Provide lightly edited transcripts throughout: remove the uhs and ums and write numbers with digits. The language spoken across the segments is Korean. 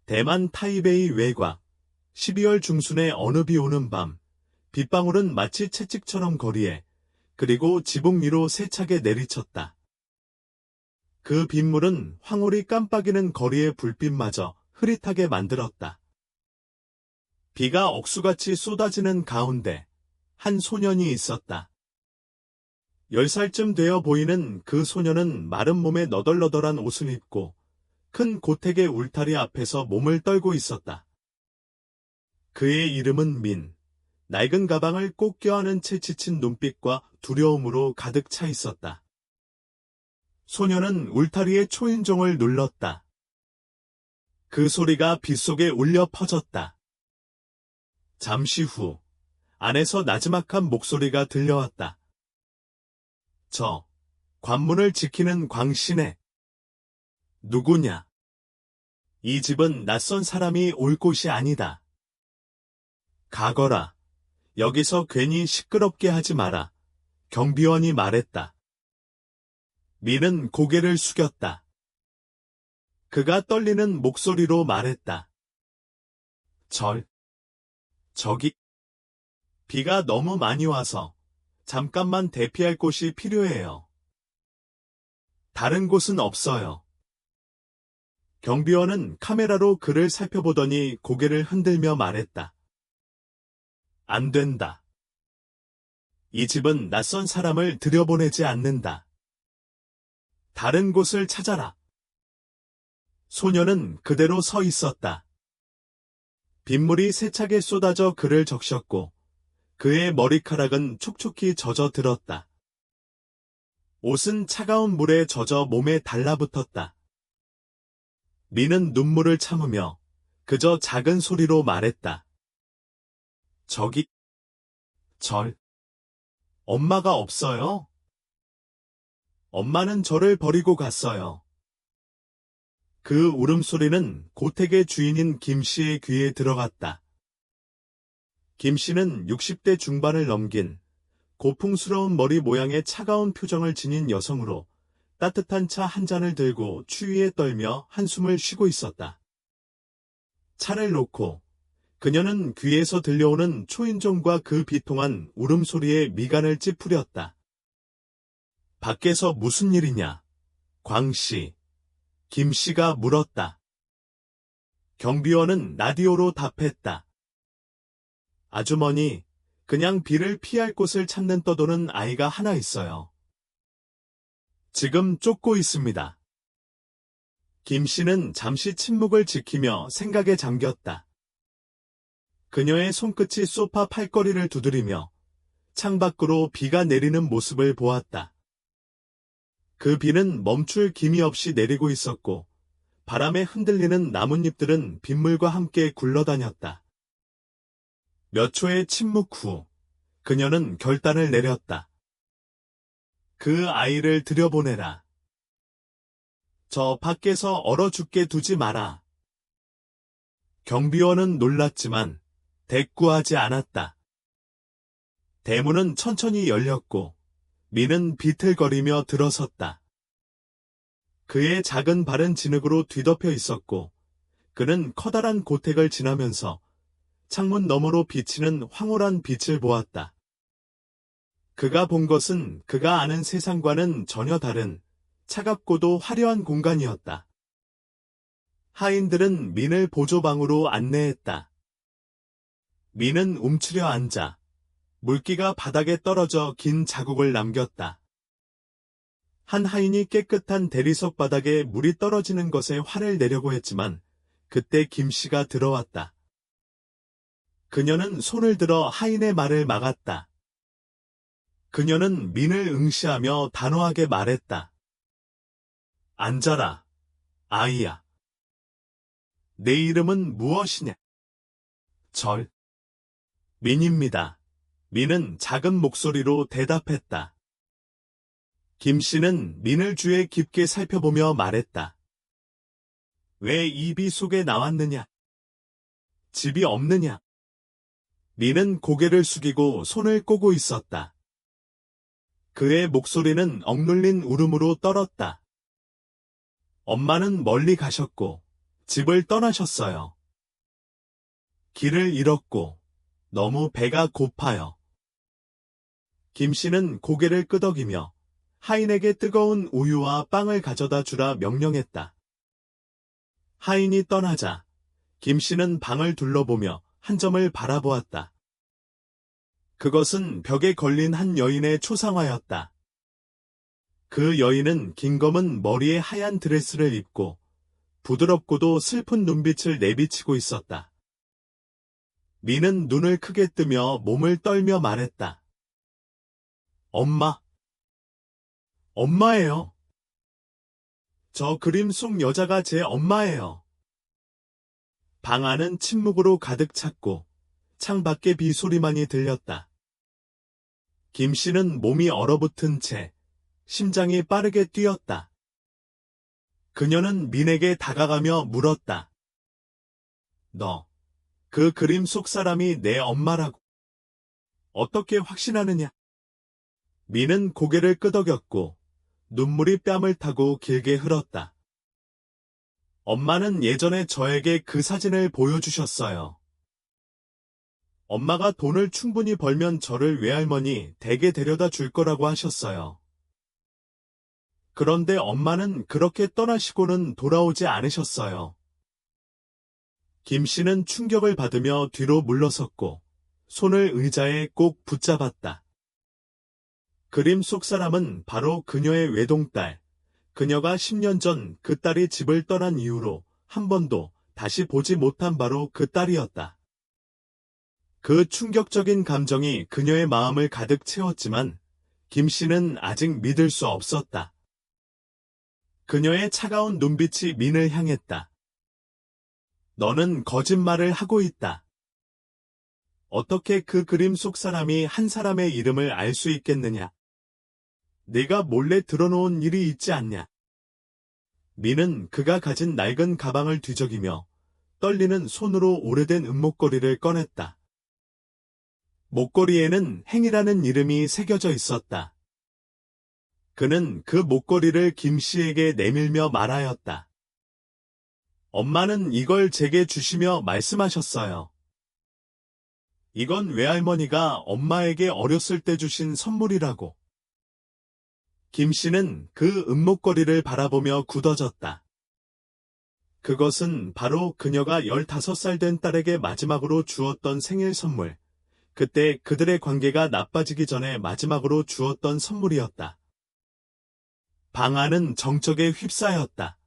대만 타이베이 외곽. 12월 중순의 어느 비 오는 밤, 빗방울은 마치 채찍처럼 거리에, 그리고 지붕 위로 세차게 내리쳤다. 그 빗물은 황홀히 깜빡이는 거리의 불빛마저 흐릿하게 만들었다. 비가 억수같이 쏟아지는 가운데 한 소년이 있었다. 10살쯤 되어 보이는 그 소년은 마른 몸에 너덜너덜한 옷을 입고 큰 고택의 울타리 앞에서 몸을 떨고 있었다. 그의 이름은 민. 낡은 가방을 꼭 껴안은 채 지친 눈빛과 두려움으로 가득 차 있었다. 소년은 울타리의 초인종을 눌렀다. 그 소리가 빗속에 울려 퍼졌다. 잠시 후 안에서 나지막한 목소리가 들려왔다. 저 관문을 지키는 광신네. 누구냐? 이 집은 낯선 사람이 올 곳이 아니다. 가거라. 여기서 괜히 시끄럽게 하지 마라. 경비원이 말했다. 민은 고개를 숙였다. 그가 떨리는 목소리로 말했다. 저기. 비가 너무 많이 와서 잠깐만 대피할 곳이 필요해요. 다른 곳은 없어요. 경비원은 카메라로 그를 살펴보더니 고개를 흔들며 말했다. 안 된다. 이 집은 낯선 사람을 들여보내지 않는다. 다른 곳을 찾아라. 소녀는 그대로 서 있었다. 빗물이 세차게 쏟아져 그를 적셨고 그의 머리카락은 촉촉히 젖어들었다. 옷은 차가운 물에 젖어 몸에 달라붙었다. 민은 눈물을 참으며 그저 작은 소리로 말했다. 저기, 엄마가 없어요? 엄마는 저를 버리고 갔어요. 그 울음소리는 고택의 주인인 김 씨의 귀에 들어갔다. 김 씨는 60대 중반을 넘긴 고풍스러운 머리 모양의 차가운 표정을 지닌 여성으로 따뜻한 차 한 잔을 들고 추위에 떨며 한숨을 쉬고 있었다. 차를 놓고 그녀는 귀에서 들려오는 초인종과 그 비통한 울음소리에 미간을 찌푸렸다. 밖에서 무슨 일이냐? 광씨, 김씨가 물었다. 경비원은 라디오로 답했다. 아주머니, 그냥 비를 피할 곳을 찾는 떠도는 아이가 하나 있어요. 지금 쫓고 있습니다. 김씨는 잠시 침묵을 지키며 생각에 잠겼다. 그녀의 손끝이 소파 팔걸이를 두드리며 창밖으로 비가 내리는 모습을 보았다. 그 비는 멈출 기미 없이 내리고 있었고 바람에 흔들리는 나뭇잎들은 빗물과 함께 굴러다녔다. 몇 초의 침묵 후 그녀는 결단을 내렸다. 그 아이를 들여보내라. 저 밖에서 얼어 죽게 두지 마라. 경비원은 놀랐지만 대꾸하지 않았다. 대문은 천천히 열렸고 민은 비틀거리며 들어섰다. 그의 작은 발은 진흙으로 뒤덮여 있었고 그는 커다란 고택을 지나면서 창문 너머로 비치는 황홀한 빛을 보았다. 그가 본 것은 그가 아는 세상과는 전혀 다른 차갑고도 화려한 공간이었다. 하인들은 민을 보조방으로 안내했다. 민은 움츠려 앉아 물기가 바닥에 떨어져 긴 자국을 남겼다. 한 하인이 깨끗한 대리석 바닥에 물이 떨어지는 것에 화를 내려고 했지만 그때 김씨가 들어왔다. 그녀는 손을 들어 하인의 말을 막았다. 그녀는 민을 응시하며 단호하게 말했다. 앉아라, 아이야. 내 이름은 무엇이냐? 민입니다. 민은 작은 목소리로 대답했다. 김씨는 민을 주에 깊게 살펴보며 말했다. 왜 이 비 속에 나왔느냐? 집이 없느냐? 민은 고개를 숙이고 손을 꼬고 있었다. 그의 목소리는 억눌린 울음으로 떨었다. 엄마는 멀리 가셨고 집을 떠나셨어요. 길을 잃었고 너무 배가 고파요. 김 씨는 고개를 끄덕이며 하인에게 뜨거운 우유와 빵을 가져다 주라 명령했다. 하인이 떠나자 김 씨는 방을 둘러보며 한 점을 바라보았다. 그것은 벽에 걸린 한 여인의 초상화였다. 그 여인은 긴 검은 머리에 하얀 드레스를 입고 부드럽고도 슬픈 눈빛을 내비치고 있었다. 미는 눈을 크게 뜨며 몸을 떨며 말했다. 엄마. 엄마예요. 저 그림 속 여자가 제 엄마예요. 방 안은 침묵으로 가득 찼고 창밖에 비 소리만이 들렸다. 김 씨는 몸이 얼어붙은 채 심장이 빠르게 뛰었다. 그녀는 민에게 다가가며 물었다. 너, 그 그림 속 사람이 내 엄마라고 어떻게 확신하느냐? 민은 고개를 끄덕였고 눈물이 뺨을 타고 길게 흘렀다. 엄마는 예전에 저에게 그 사진을 보여주셨어요. 엄마가 돈을 충분히 벌면 저를 외할머니 댁에 데려다 줄 거라고 하셨어요. 그런데 엄마는 그렇게 떠나시고는 돌아오지 않으셨어요. 김 씨는 충격을 받으며 뒤로 물러섰고 손을 의자에 꼭 붙잡았다. 그림 속 사람은 바로 그녀의 외동딸, 그녀가 10년 전 그 딸이 집을 떠난 이후로 한 번도 다시 보지 못한 바로 그 딸이었다. 그 충격적인 감정이 그녀의 마음을 가득 채웠지만 김 씨는 아직 믿을 수 없었다. 그녀의 차가운 눈빛이 민을 향했다. 너는 거짓말을 하고 있다. 어떻게 그 그림 속 사람이 한 사람의 이름을 알 수 있겠느냐? 네가 몰래 들어놓은 일이 있지 않냐? 민은 그가 가진 낡은 가방을 뒤적이며 떨리는 손으로 오래된 은목걸이를 꺼냈다. 목걸이에는 행이라는 이름이 새겨져 있었다. 그는 그 목걸이를 김 씨에게 내밀며 말하였다. 엄마는 이걸 제게 주시며 말씀하셨어요. 이건 외할머니가 엄마에게 어렸을 때 주신 선물이라고. 김 씨는 그 은목걸이를 바라보며 굳어졌다. 그것은 바로 그녀가 15살 된 딸에게 마지막으로 주었던 생일 선물, 그때 그들의 관계가 나빠지기 전에 마지막으로 주었던 선물이었다. 방 안은 정적에 휩싸였다.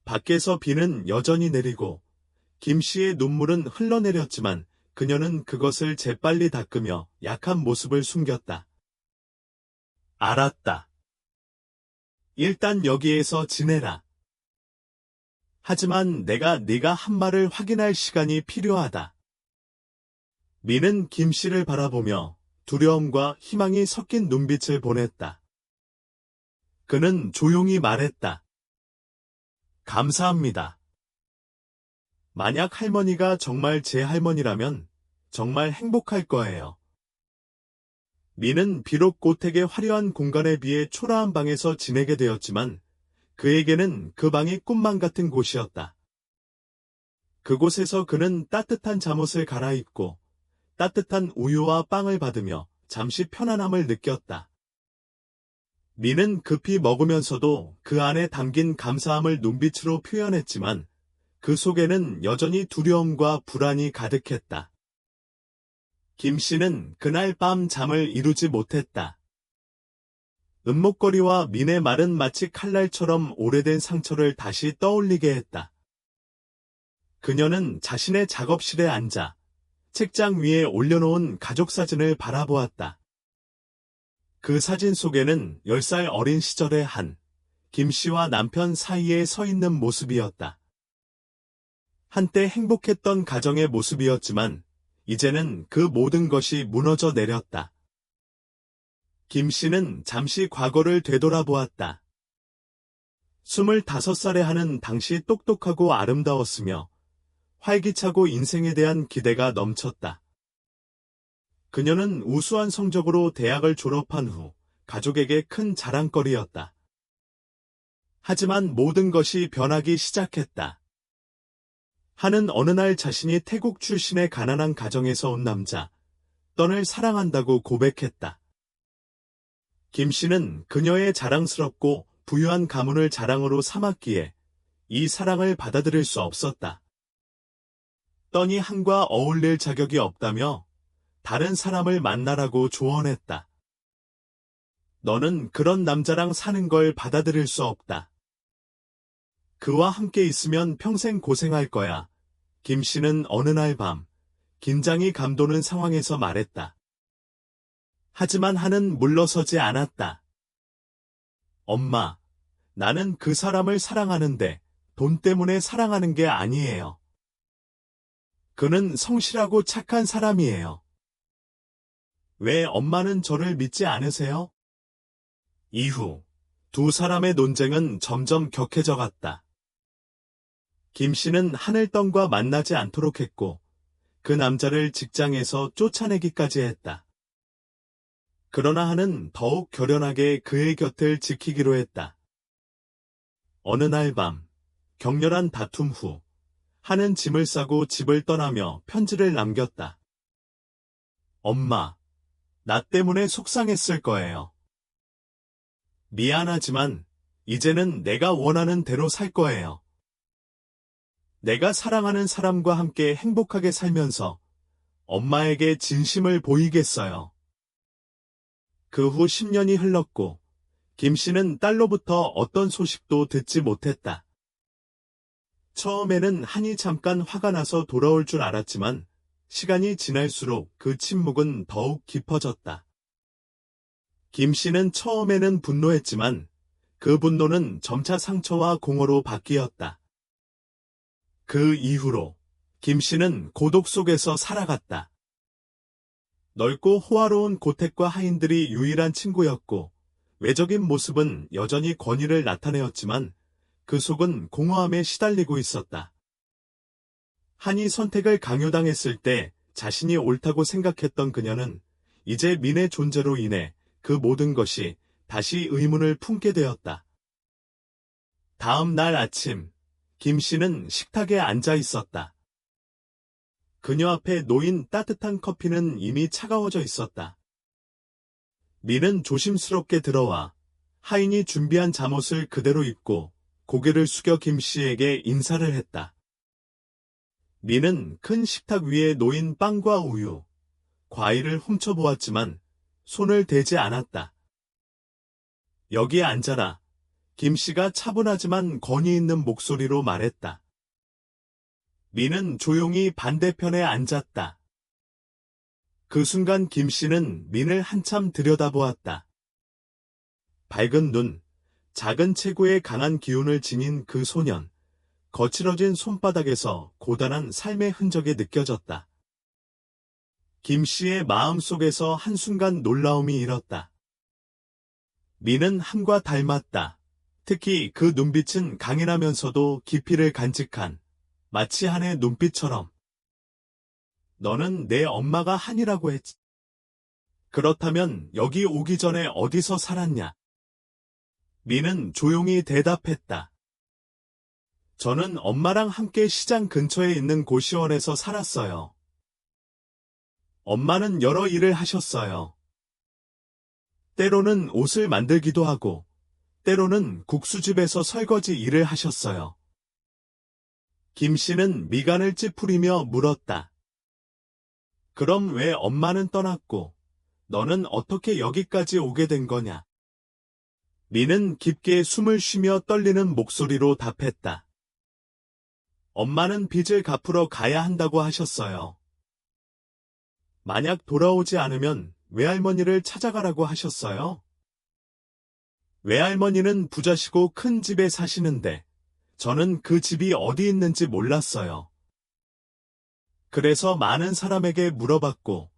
밖에서 비는 여전히 내리고 김 씨의 눈물은 흘러내렸지만 그녀는 그것을 재빨리 닦으며 약한 모습을 숨겼다. 알았다. 일단 여기에서 지내라. 하지만 내가 네가 한 말을 확인할 시간이 필요하다. 미는 김 씨를 바라보며 두려움과 희망이 섞인 눈빛을 보냈다. 그는 조용히 말했다. 감사합니다. 만약 할머니가 정말 제 할머니라면 정말 행복할 거예요. 미는 비록 고택의 화려한 공간에 비해 초라한 방에서 지내게 되었지만 그에게는 그 방이 꿈만 같은 곳이었다. 그곳에서 그는 따뜻한 잠옷을 갈아입고 따뜻한 우유와 빵을 받으며 잠시 편안함을 느꼈다. 미는 급히 먹으면서도 그 안에 담긴 감사함을 눈빛으로 표현했지만 그 속에는 여전히 두려움과 불안이 가득했다. 김 씨는 그날 밤 잠을 이루지 못했다. 은목걸이와 민의 말은 마치 칼날처럼 오래된 상처를 다시 떠올리게 했다. 그녀는 자신의 작업실에 앉아 책장 위에 올려놓은 가족사진을 바라보았다. 그 사진 속에는 10살 어린 시절의 김 씨와 남편 사이에 서 있는 모습이었다. 한때 행복했던 가정의 모습이었지만 이제는 그 모든 것이 무너져 내렸다. 김 씨는 잠시 과거를 되돌아보았다. 25살에 하는 당시 똑똑하고 아름다웠으며 활기차고 인생에 대한 기대가 넘쳤다. 그녀는 우수한 성적으로 대학을 졸업한 후 가족에게 큰 자랑거리였다. 하지만 모든 것이 변하기 시작했다. 한은 어느 날 자신이 태국 출신의 가난한 가정에서 온 남자, 떤을 사랑한다고 고백했다. 김 씨는 그녀의 자랑스럽고 부유한 가문을 자랑으로 삼았기에 이 사랑을 받아들일 수 없었다. 떤이 한과 어울릴 자격이 없다며 다른 사람을 만나라고 조언했다. 너는 그런 남자랑 사는 걸 받아들일 수 없다. 그와 함께 있으면 평생 고생할 거야. 김 씨는 어느 날 밤, 긴장이 감도는 상황에서 말했다. 하지만 한은 물러서지 않았다. 엄마, 나는 그 사람을 사랑하는데 돈 때문에 사랑하는 게 아니에요. 그는 성실하고 착한 사람이에요. 왜 엄마는 저를 믿지 않으세요? 이후 두 사람의 논쟁은 점점 격해져 갔다. 김 씨는 하늘떤과 만나지 않도록 했고 그 남자를 직장에서 쫓아내기까지 했다. 그러나 한은 더욱 결연하게 그의 곁을 지키기로 했다. 어느 날 밤, 격렬한 다툼 후 한은 짐을 싸고 집을 떠나며 편지를 남겼다. 엄마, 나 때문에 속상했을 거예요. 미안하지만 이제는 내가 원하는 대로 살 거예요. 내가 사랑하는 사람과 함께 행복하게 살면서 엄마에게 진심을 보이겠어요. 그 후 10년이 흘렀고 김 씨는 딸로부터 어떤 소식도 듣지 못했다. 처음에는 한이 잠깐 화가 나서 돌아올 줄 알았지만 시간이 지날수록 그 침묵은 더욱 깊어졌다. 김 씨는 처음에는 분노했지만 그 분노는 점차 상처와 공허로 바뀌었다. 그 이후로 김 씨는 고독 속에서 살아갔다. 넓고 호화로운 고택과 하인들이 유일한 친구였고 외적인 모습은 여전히 권위를 나타내었지만 그 속은 공허함에 시달리고 있었다. 한이 선택을 강요당했을 때 자신이 옳다고 생각했던 그녀는 이제 민의 존재로 인해 그 모든 것이 다시 의문을 품게 되었다. 다음 날 아침, 김 씨는 식탁에 앉아 있었다. 그녀 앞에 놓인 따뜻한 커피는 이미 차가워져 있었다. 민은 조심스럽게 들어와 하인이 준비한 잠옷을 그대로 입고 고개를 숙여 김 씨에게 인사를 했다. 민은 큰 식탁 위에 놓인 빵과 우유, 과일을 훔쳐보았지만 손을 대지 않았다. 여기 앉아라. 김 씨가 차분하지만 권위 있는 목소리로 말했다. 민은 조용히 반대편에 앉았다. 그 순간 김 씨는 민을 한참 들여다보았다. 밝은 눈, 작은 체구에 강한 기운을 지닌 그 소년, 거칠어진 손바닥에서 고단한 삶의 흔적이 느껴졌다. 김 씨의 마음속에서 한순간 놀라움이 일었다. 민은 한과 닮았다. 특히 그 눈빛은 강인하면서도 깊이를 간직한 마치 한의 눈빛처럼. 너는 내 엄마가 한이라고 했지. 그렇다면 여기 오기 전에 어디서 살았냐? 민은 조용히 대답했다. 저는 엄마랑 함께 시장 근처에 있는 고시원에서 살았어요. 엄마는 여러 일을 하셨어요. 때로는 옷을 만들기도 하고, 때로는 국수집에서 설거지 일을 하셨어요. 김 씨는 미간을 찌푸리며 물었다. 그럼 왜 엄마는 떠났고, 너는 어떻게 여기까지 오게 된 거냐? 민은 깊게 숨을 쉬며 떨리는 목소리로 답했다. 엄마는 빚을 갚으러 가야 한다고 하셨어요. 만약 돌아오지 않으면 외할머니를 찾아가라고 하셨어요. 외할머니는 부자시고 큰 집에 사시는데 저는 그 집이 어디 있는지 몰랐어요. 그래서 많은 사람에게 물어봤고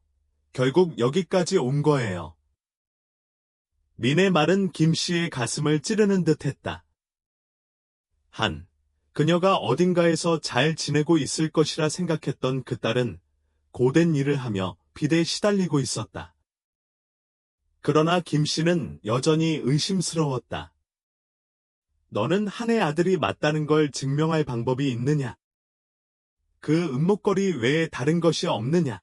결국 여기까지 온 거예요. 민의 말은 김 씨의 가슴을 찌르는 듯 했다. 그녀가 어딘가에서 잘 지내고 있을 것이라 생각했던 그 딸은 고된 일을 하며 빚에 시달리고 있었다. 그러나 김 씨는 여전히 의심스러웠다. 너는 한의 아들이 맞다는 걸 증명할 방법이 있느냐? 그 은목걸이 외에 다른 것이 없느냐?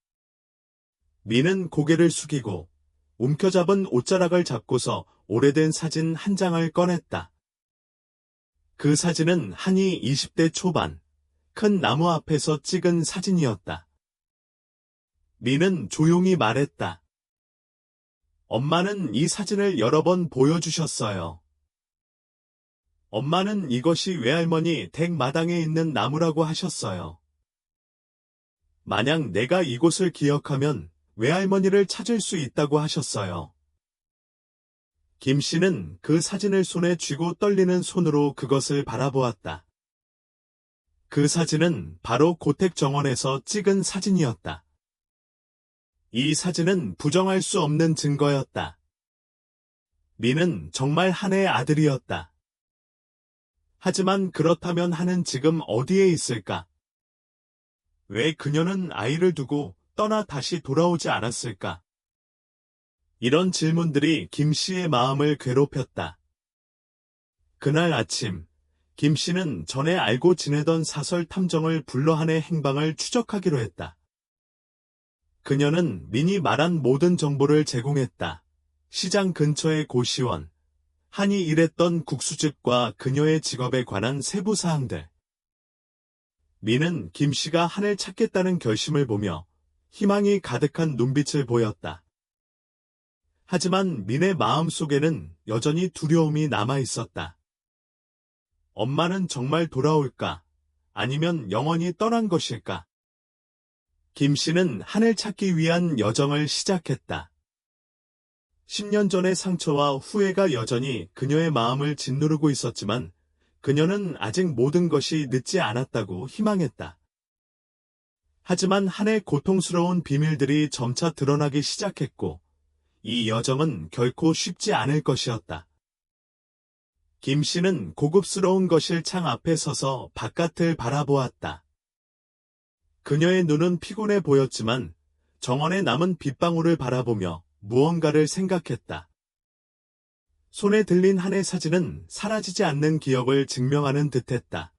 미는 고개를 숙이고 움켜잡은 옷자락을 잡고서 오래된 사진 한 장을 꺼냈다. 그 사진은 한이 20대 초반, 큰 나무 앞에서 찍은 사진이었다. 미는 조용히 말했다. 엄마는 이 사진을 여러 번 보여주셨어요. 엄마는 이것이 외할머니 댁 마당에 있는 나무라고 하셨어요. 만약 내가 이곳을 기억하면 외할머니를 찾을 수 있다고 하셨어요. 김 씨는 그 사진을 손에 쥐고 떨리는 손으로 그것을 바라보았다. 그 사진은 바로 고택 정원에서 찍은 사진이었다. 이 사진은 부정할 수 없는 증거였다. 미는 정말 한의 아들이었다. 하지만 그렇다면 한은 지금 어디에 있을까? 왜 그녀는 아이를 두고 떠나 다시 돌아오지 않았을까? 이런 질문들이 김 씨의 마음을 괴롭혔다. 그날 아침, 김 씨는 전에 알고 지내던 사설 탐정을 불러 한의 행방을 추적하기로 했다. 그녀는 민이 말한 모든 정보를 제공했다. 시장 근처의 고시원, 한이 일했던 국수집과 그녀의 직업에 관한 세부 사항들. 민은 김 씨가 한을 찾겠다는 결심을 보며 희망이 가득한 눈빛을 보였다. 하지만 민의 마음 속에는 여전히 두려움이 남아 있었다. 엄마는 정말 돌아올까? 아니면 영원히 떠난 것일까? 김 씨는 한을 찾기 위한 여정을 시작했다. 10년 전의 상처와 후회가 여전히 그녀의 마음을 짓누르고 있었지만 그녀는 아직 모든 것이 늦지 않았다고 희망했다. 하지만 한의 고통스러운 비밀들이 점차 드러나기 시작했고 이 여정은 결코 쉽지 않을 것이었다. 김 씨는 고급스러운 거실 창 앞에 서서 바깥을 바라보았다. 그녀의 눈은 피곤해 보였지만 정원에 남은 빗방울을 바라보며 무언가를 생각했다. 손에 들린 한의 사진은 사라지지 않는 기억을 증명하는 듯했다.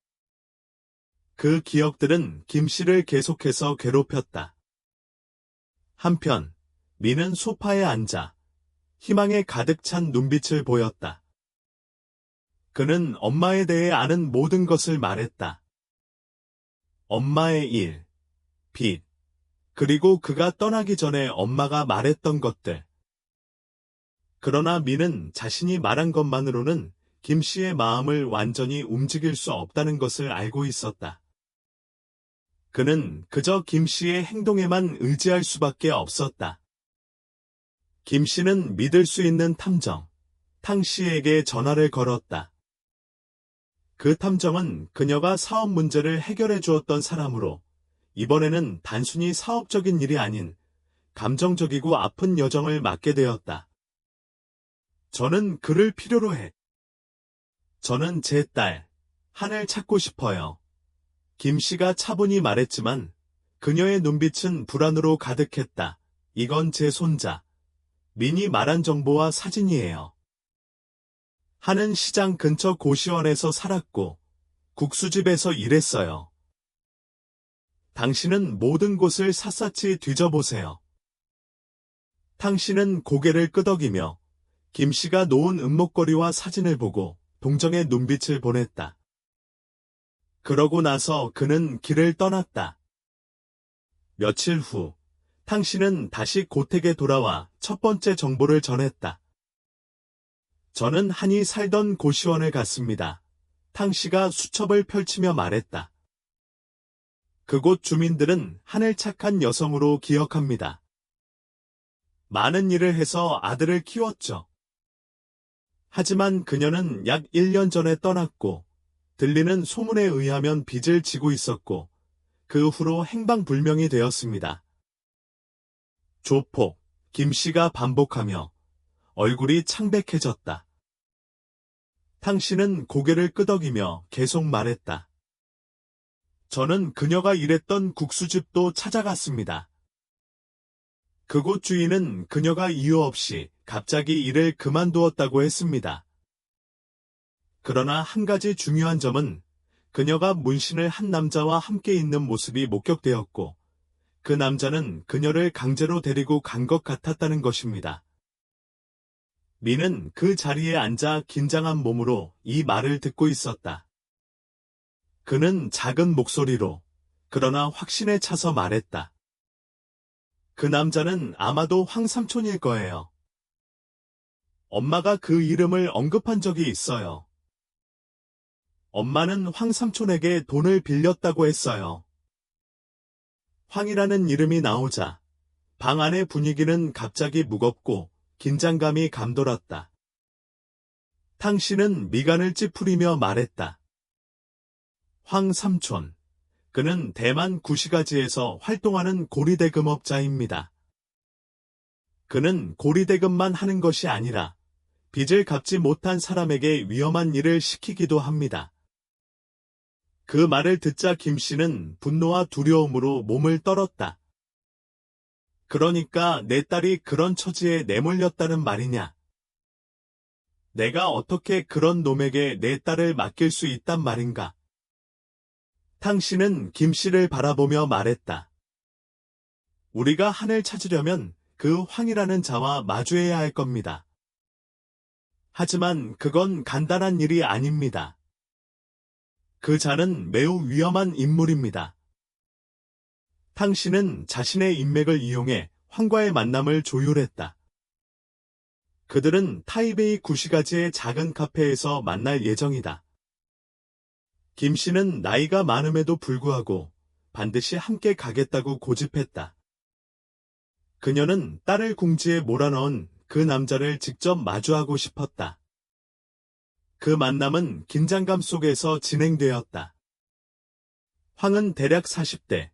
그 기억들은 김 씨를 계속해서 괴롭혔다. 한편 미는 소파에 앉아 희망에 가득 찬 눈빛을 보였다. 그는 엄마에 대해 아는 모든 것을 말했다. 엄마의 일, 빚, 그리고 그가 떠나기 전에 엄마가 말했던 것들. 그러나 미는 자신이 말한 것만으로는 김 씨의 마음을 완전히 움직일 수 없다는 것을 알고 있었다. 그는 그저 김 씨의 행동에만 의지할 수밖에 없었다. 김 씨는 믿을 수 있는 탐정, 탕 씨에게 전화를 걸었다. 그 탐정은 그녀가 사업 문제를 해결해 주었던 사람으로 이번에는 단순히 사업적인 일이 아닌 감정적이고 아픈 여정을 맡게 되었다. 저는 그를 필요로 해. 저는 제 딸, 한을 찾고 싶어요. 김 씨가 차분히 말했지만 그녀의 눈빛은 불안으로 가득했다. 이건 제 손자. 민이 말한 정보와 사진이에요. 한은 시장 근처 고시원에서 살았고 국수집에서 일했어요. 당신은 모든 곳을 샅샅이 뒤져보세요. 탕 씨는 고개를 끄덕이며 김 씨가 놓은 은목걸이와 사진을 보고 동정의 눈빛을 보냈다. 그러고 나서 그는 길을 떠났다. 며칠 후, 탕 씨는 다시 고택에 돌아와 첫 번째 정보를 전했다. 저는 한이 살던 고시원을 갔습니다. 탕 씨가 수첩을 펼치며 말했다. 그곳 주민들은 한을 착한 여성으로 기억합니다. 많은 일을 해서 아들을 키웠죠. 하지만 그녀는 약 1년 전에 떠났고 들리는 소문에 의하면 빚을 지고 있었고 그 후로 행방불명이 되었습니다. 조폭, 김 씨가 반복하며 얼굴이 창백해졌다. 탕 씨는 고개를 끄덕이며 계속 말했다. 저는 그녀가 일했던 국수집도 찾아갔습니다. 그곳 주인은 그녀가 이유 없이 갑자기 일을 그만두었다고 했습니다. 그러나 한 가지 중요한 점은 그녀가 문신을 한 남자와 함께 있는 모습이 목격되었고, 그 남자는 그녀를 강제로 데리고 간 것 같았다는 것입니다. 민은 그 자리에 앉아 긴장한 몸으로 이 말을 듣고 있었다. 그는 작은 목소리로, 그러나 확신에 차서 말했다. 그 남자는 아마도 황 삼촌일 거예요. 엄마가 그 이름을 언급한 적이 있어요. 엄마는 황 삼촌에게 돈을 빌렸다고 했어요. 황이라는 이름이 나오자 방 안의 분위기는 갑자기 무겁고 긴장감이 감돌았다. 탕 씨는 미간을 찌푸리며 말했다. 황 삼촌. 그는 대만 구시가지에서 활동하는 고리대금업자입니다. 그는 고리대금만 하는 것이 아니라 빚을 갚지 못한 사람에게 위험한 일을 시키기도 합니다. 그 말을 듣자 김 씨는 분노와 두려움으로 몸을 떨었다. 그러니까 내 딸이 그런 처지에 내몰렸다는 말이냐? 내가 어떻게 그런 놈에게 내 딸을 맡길 수 있단 말인가? 탕 씨는 김 씨를 바라보며 말했다. 우리가 한을 찾으려면 그 황이라는 자와 마주해야 할 겁니다. 하지만 그건 간단한 일이 아닙니다. 그 자는 매우 위험한 인물입니다. 탕 씨는 자신의 인맥을 이용해 황과의 만남을 조율했다. 그들은 타이베이 구시가지의 작은 카페에서 만날 예정이다. 김 씨는 나이가 많음에도 불구하고 반드시 함께 가겠다고 고집했다. 그녀는 딸을 궁지에 몰아넣은 그 남자를 직접 마주하고 싶었다. 그 만남은 긴장감 속에서 진행되었다. 황은 대략 40대,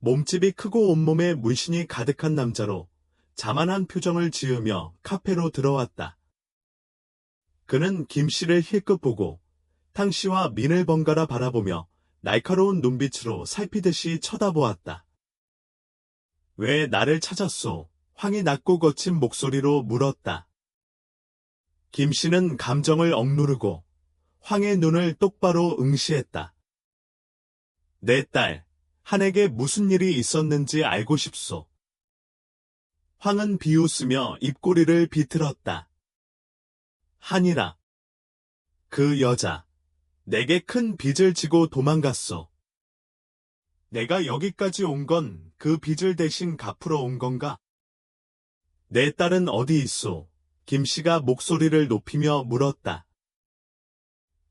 몸집이 크고 온몸에 문신이 가득한 남자로 자만한 표정을 지으며 카페로 들어왔다. 그는 김 씨를 힐끗 보고 탕 씨와 민을 번갈아 바라보며 날카로운 눈빛으로 살피듯이 쳐다보았다. 왜 나를 찾았소? 황이 낮고 거친 목소리로 물었다. 김 씨는 감정을 억누르고 황의 눈을 똑바로 응시했다. 내 딸, 한에게 무슨 일이 있었는지 알고 싶소. 황은 비웃으며 입꼬리를 비틀었다. 한이라. 그 여자, 내게 큰 빚을 지고 도망갔소. 내가 여기까지 온 건 그 빚을 대신 갚으러 온 건가? 내 딸은 어디 있소? 김 씨가 목소리를 높이며 물었다.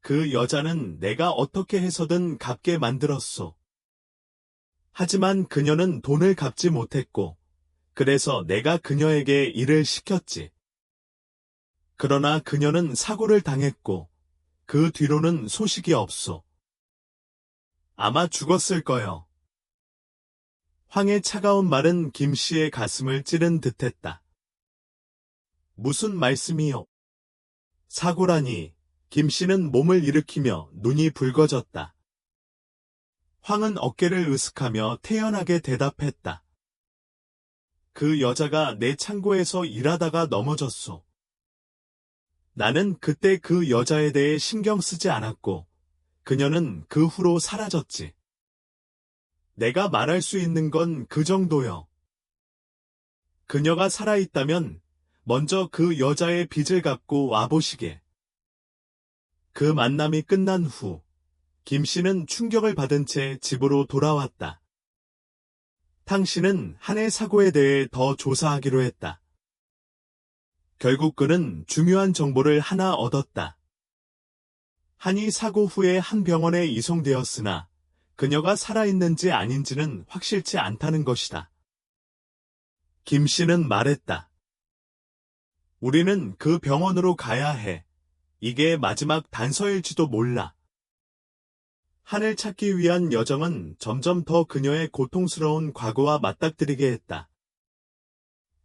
그 여자는 내가 어떻게 해서든 갚게 만들었소. 하지만 그녀는 돈을 갚지 못했고, 그래서 내가 그녀에게 일을 시켰지. 그러나 그녀는 사고를 당했고, 그 뒤로는 소식이 없소. 아마 죽었을 거요. 황의 차가운 말은 김 씨의 가슴을 찌른 듯했다. 무슨 말씀이요? 사고라니. 김 씨는 몸을 일으키며 눈이 붉어졌다. 황은 어깨를 으쓱하며 태연하게 대답했다. 그 여자가 내 창고에서 일하다가 넘어졌소. 나는 그때 그 여자에 대해 신경 쓰지 않았고, 그녀는 그 후로 사라졌지. 내가 말할 수 있는 건 그 정도요. 그녀가 살아있다면 먼저 그 여자의 빚을 갚고 와보시게. 그 만남이 끝난 후 김 씨는 충격을 받은 채 집으로 돌아왔다. 탕 씨는 한의 사고에 대해 더 조사하기로 했다. 결국 그는 중요한 정보를 하나 얻었다. 한이 사고 후에 한 병원에 이송되었으나 그녀가 살아있는지 아닌지는 확실치 않다는 것이다. 김 씨는 말했다. 우리는 그 병원으로 가야 해. 이게 마지막 단서일지도 몰라. 한을 찾기 위한 여정은 점점 더 그녀의 고통스러운 과거와 맞닥뜨리게 했다.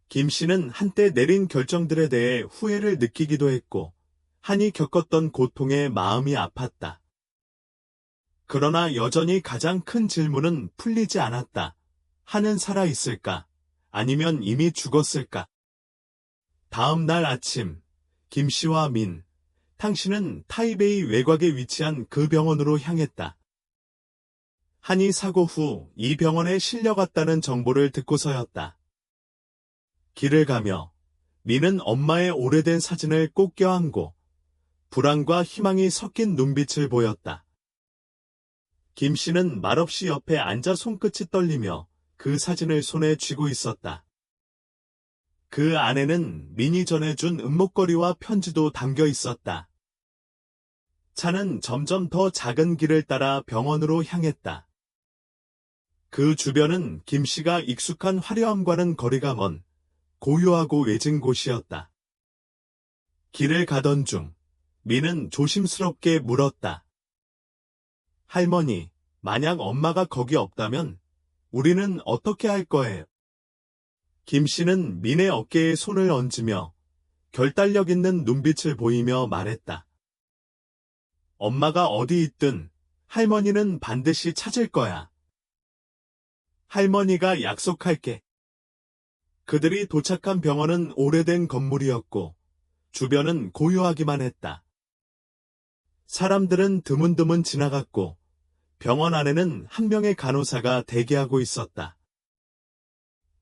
김 씨는 한때 내린 결정들에 대해 후회를 느끼기도 했고, 한이 겪었던 고통에 마음이 아팠다. 그러나 여전히 가장 큰 질문은 풀리지 않았다. 한은 살아있을까? 아니면 이미 죽었을까? 다음 날 아침, 김 씨와 민, 탕씨는 타이베이 외곽에 위치한 그 병원으로 향했다. 한이 사고 후 이 병원에 실려갔다는 정보를 듣고서였다. 길을 가며 미는 엄마의 오래된 사진을 꼭 껴안고 불안과 희망이 섞인 눈빛을 보였다. 김씨는 말없이 옆에 앉아 손끝이 떨리며 그 사진을 손에 쥐고 있었다. 그 안에는 민이 전해준 은목걸이와 편지도 담겨 있었다. 차는 점점 더 작은 길을 따라 병원으로 향했다. 그 주변은 김씨가 익숙한 화려함과는 거리가 먼 고요하고 외진 곳이었다. 길을 가던 중 민은 조심스럽게 물었다. 할머니, 만약 엄마가 거기 없다면 우리는 어떻게 할 거예요? 김씨는 민의 어깨에 손을 얹으며 결단력 있는 눈빛을 보이며 말했다. 엄마가 어디 있든 할머니는 반드시 찾을 거야. 할머니가 약속할게. 그들이 도착한 병원은 오래된 건물이었고 주변은 고요하기만 했다. 사람들은 드문드문 지나갔고 병원 안에는 한 명의 간호사가 대기하고 있었다.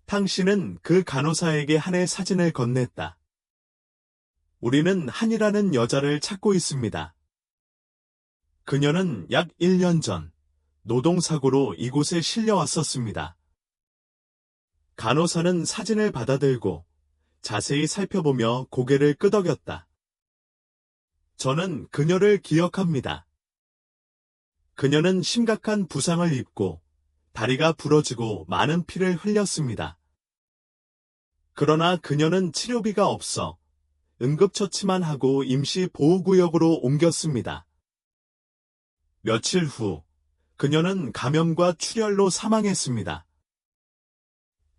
탕씨는 그 간호사에게 한의 사진을 건넸다. 우리는 한이라는 여자를 찾고 있습니다. 그녀는 약 1년 전 노동사고로 이곳에 실려왔었습니다. 간호사는 사진을 받아들고 자세히 살펴보며 고개를 끄덕였다. 저는 그녀를 기억합니다. 그녀는 심각한 부상을 입고 다리가 부러지고 많은 피를 흘렸습니다. 그러나 그녀는 치료비가 없어 응급처치만 하고 임시 보호구역으로 옮겼습니다. 며칠 후 그녀는 감염과 출혈로 사망했습니다.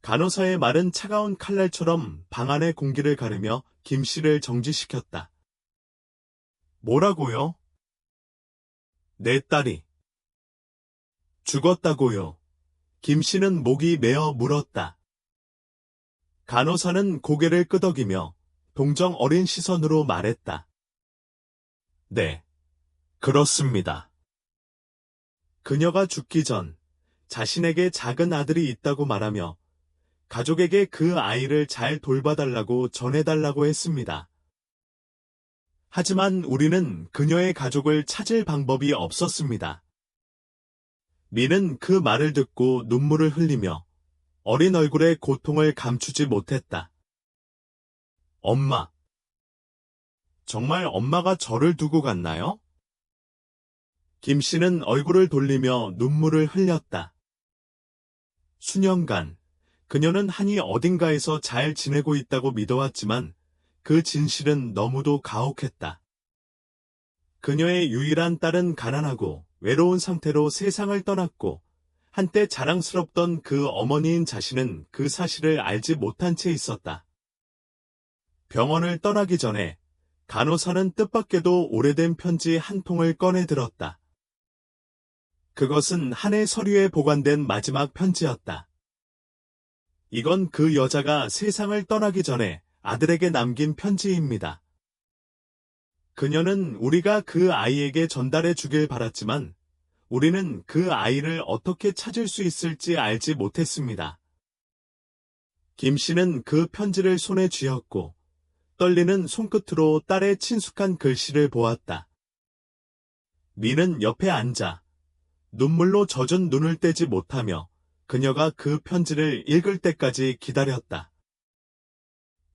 간호사의 말은 차가운 칼날처럼 방 안의 공기를 가르며 김씨를 정지시켰다. 뭐라고요? 내 딸이 죽었다고요. 김씨는 목이 메어 물었다. 간호사는 고개를 끄덕이며 동정 어린 시선으로 말했다. 네, 그렇습니다. 그녀가 죽기 전 자신에게 작은 아들이 있다고 말하며 가족에게 그 아이를 잘 돌봐달라고 전해달라고 했습니다. 하지만 우리는 그녀의 가족을 찾을 방법이 없었습니다. 미는 그 말을 듣고 눈물을 흘리며 어린 얼굴의 고통을 감추지 못했다. 엄마. 정말 엄마가 저를 두고 갔나요? 김씨는 얼굴을 돌리며 눈물을 흘렸다. 수년간 그녀는 한이 어딘가에서 잘 지내고 있다고 믿어왔지만 그 진실은 너무도 가혹했다. 그녀의 유일한 딸은 가난하고 외로운 상태로 세상을 떠났고 한때 자랑스럽던 그 어머니인 자신은 그 사실을 알지 못한 채 있었다. 병원을 떠나기 전에 간호사는 뜻밖에도 오래된 편지 한 통을 꺼내 들었다. 그것은 한의 서류에 보관된 마지막 편지였다. 이건 그 여자가 세상을 떠나기 전에 아들에게 남긴 편지입니다. 그녀는 우리가 그 아이에게 전달해 주길 바랐지만 우리는 그 아이를 어떻게 찾을 수 있을지 알지 못했습니다. 김씨는 그 편지를 손에 쥐었고 떨리는 손끝으로 딸의 친숙한 글씨를 보았다. 미는 옆에 앉아 눈물로 젖은 눈을 떼지 못하며 그녀가 그 편지를 읽을 때까지 기다렸다.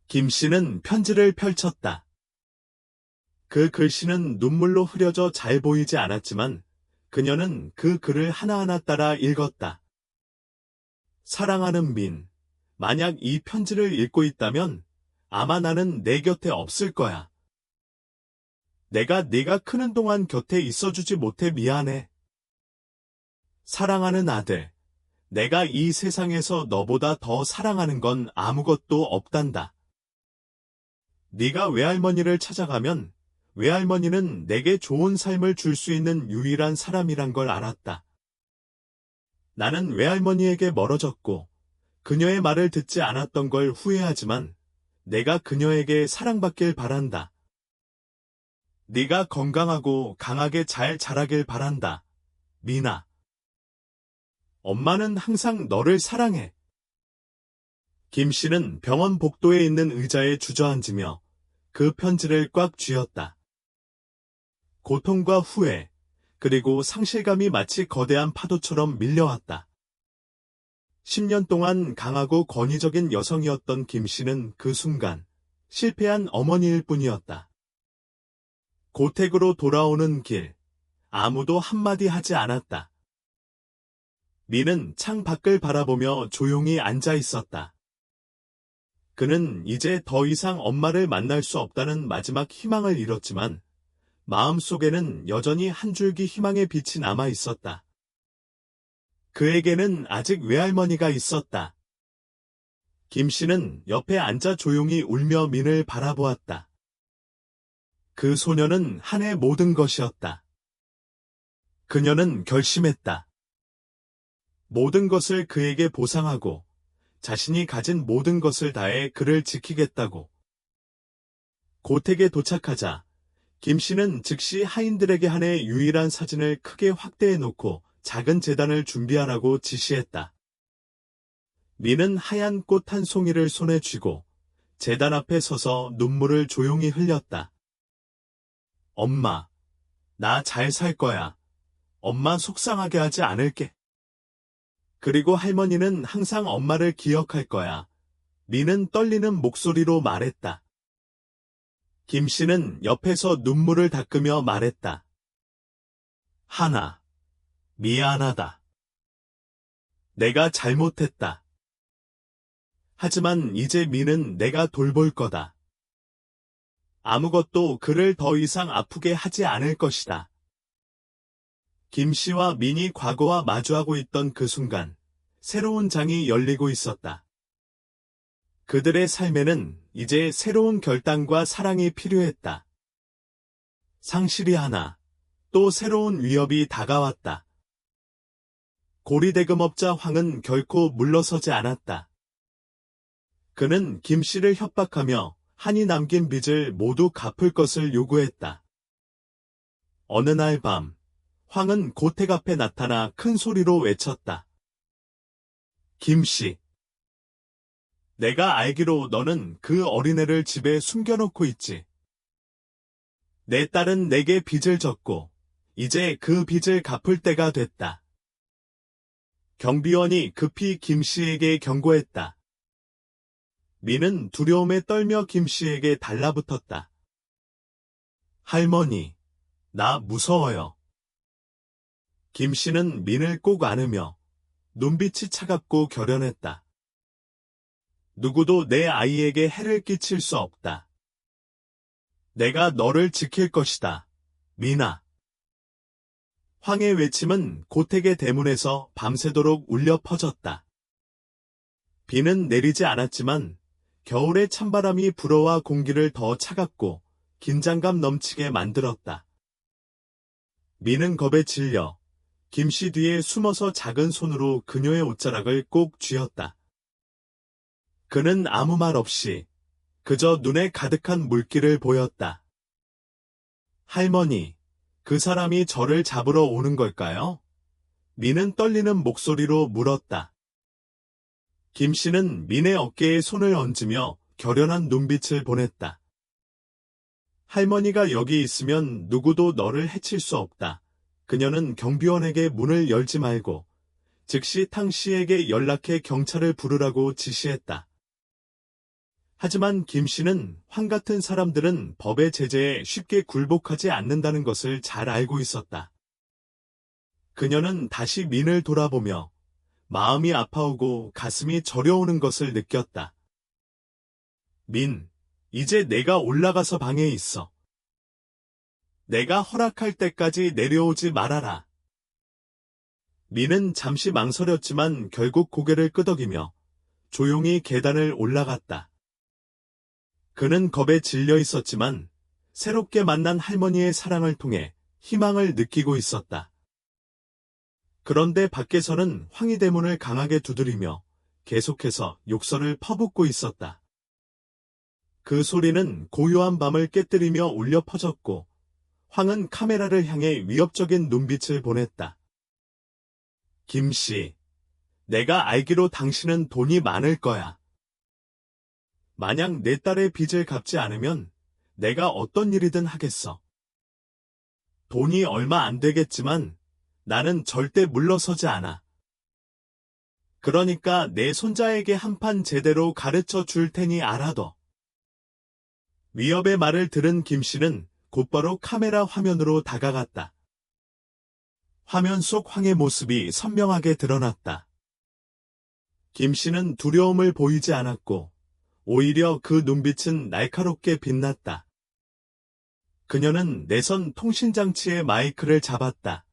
김씨는 편지를 펼쳤다. 그 글씨는 눈물로 흐려져 잘 보이지 않았지만 그녀는 그 글을 하나하나 따라 읽었다. 사랑하는 민, 만약 이 편지를 읽고 있다면 아마 나는 내 곁에 없을 거야. 내가 네가 크는 동안 곁에 있어주지 못해 미안해. 사랑하는 아들, 내가 이 세상에서 너보다 더 사랑하는 건 아무것도 없단다. 네가 외할머니를 찾아가면 외할머니는 내게 좋은 삶을 줄 수 있는 유일한 사람이란 걸 알았다. 나는 외할머니에게 멀어졌고 그녀의 말을 듣지 않았던 걸 후회하지만 내가 그녀에게 사랑받길 바란다. 네가 건강하고 강하게 잘 자라길 바란다. 미나. 엄마는 항상 너를 사랑해. 김씨는 병원 복도에 있는 의자에 주저앉으며 그 편지를 꽉 쥐었다. 고통과 후회, 그리고 상실감이 마치 거대한 파도처럼 밀려왔다. 10년 동안 강하고 권위적인 여성이었던 김씨는 그 순간 실패한 어머니일 뿐이었다. 고택으로 돌아오는 길, 아무도 한마디 하지 않았다. 미는 창 밖을 바라보며 조용히 앉아 있었다. 그는 이제 더 이상 엄마를 만날 수 없다는 마지막 희망을 잃었지만 마음속에는 여전히 한 줄기 희망의 빛이 남아 있었다. 그에게는 아직 외할머니가 있었다. 김씨는 옆에 앉아 조용히 울며 민을 바라보았다. 그 소녀는 한의 모든 것이었다. 그녀는 결심했다. 모든 것을 그에게 보상하고 자신이 가진 모든 것을 다해 그를 지키겠다고. 고택에 도착하자 김씨는 즉시 하인들에게 한의 유일한 사진을 크게 확대해 놓고 작은 제단을 준비하라고 지시했다. 미는 하얀 꽃 한 송이를 손에 쥐고 제단 앞에 서서 눈물을 조용히 흘렸다. 엄마, 나 잘 살 거야. 엄마 속상하게 하지 않을게. 그리고 할머니는 항상 엄마를 기억할 거야. 미는 떨리는 목소리로 말했다. 김씨는 옆에서 눈물을 닦으며 말했다. 하나, 미안하다. 내가 잘못했다. 하지만 이제 미는 내가 돌볼 거다. 아무것도 그를 더 이상 아프게 하지 않을 것이다. 김씨와 민이 과거와 마주하고 있던 그 순간, 새로운 장이 열리고 있었다. 그들의 삶에는 이제 새로운 결단과 사랑이 필요했다. 상실이 하나, 또 새로운 위협이 다가왔다. 고리대금업자 황은 결코 물러서지 않았다. 그는 김씨를 협박하며 한이 남긴 빚을 모두 갚을 것을 요구했다. 어느 날 밤, 황은 고택 앞에 나타나 큰 소리로 외쳤다. 김씨. 내가 알기로 너는 그 어린애를 집에 숨겨놓고 있지. 내 딸은 내게 빚을 졌고, 이제 그 빚을 갚을 때가 됐다. 경비원이 급히 김씨에게 경고했다. 미는 두려움에 떨며 김씨에게 달라붙었다. 할머니, 나 무서워요. 김씨는 민을 꼭 안으며 눈빛이 차갑고 결연했다. 누구도 내 아이에게 해를 끼칠 수 없다. 내가 너를 지킬 것이다, 민아. 황의 외침은 고택의 대문에서 밤새도록 울려 퍼졌다. 비는 내리지 않았지만 겨울의 찬바람이 불어와 공기를 더 차갑고 긴장감 넘치게 만들었다. 미는 겁에 질려 김씨 뒤에 숨어서 작은 손으로 그녀의 옷자락을 꼭 쥐었다. 그는 아무 말 없이 그저 눈에 가득한 물기를 보였다. 할머니, 그 사람이 저를 잡으러 오는 걸까요? 미는 떨리는 목소리로 물었다. 김씨는 민의 어깨에 손을 얹으며 결연한 눈빛을 보냈다. 할머니가 여기 있으면 누구도 너를 해칠 수 없다. 그녀는 경비원에게 문을 열지 말고 즉시 탕 씨에게 연락해 경찰을 부르라고 지시했다. 하지만 김 씨는 황 같은 사람들은 법의 제재에 쉽게 굴복하지 않는다는 것을 잘 알고 있었다. 그녀는 다시 민을 돌아보며 마음이 아파오고 가슴이 저려오는 것을 느꼈다. 민, 이제 내가 올라가서 방에 있어. 내가 허락할 때까지 내려오지 말아라. 민은 잠시 망설였지만 결국 고개를 끄덕이며 조용히 계단을 올라갔다. 그는 겁에 질려 있었지만 새롭게 만난 할머니의 사랑을 통해 희망을 느끼고 있었다. 그런데 밖에서는 황이 대문을 강하게 두드리며 계속해서 욕설을 퍼붓고 있었다. 그 소리는 고요한 밤을 깨뜨리며 울려 퍼졌고 황은 카메라를 향해 위협적인 눈빛을 보냈다. 김씨, 내가 알기로 당신은 돈이 많을 거야. 만약 내 딸의 빚을 갚지 않으면 내가 어떤 일이든 하겠어. 돈이 얼마 안 되겠지만 나는 절대 물러서지 않아. 그러니까 내 손자에게 한판 제대로 가르쳐 줄 테니 알아둬. 위협의 말을 들은 김씨는 곧바로 카메라 화면으로 다가갔다. 화면 속 황의 모습이 선명하게 드러났다. 김씨는 두려움을 보이지 않았고 오히려 그 눈빛은 날카롭게 빛났다. 그녀는 내선 통신장치의 마이크를 잡았다.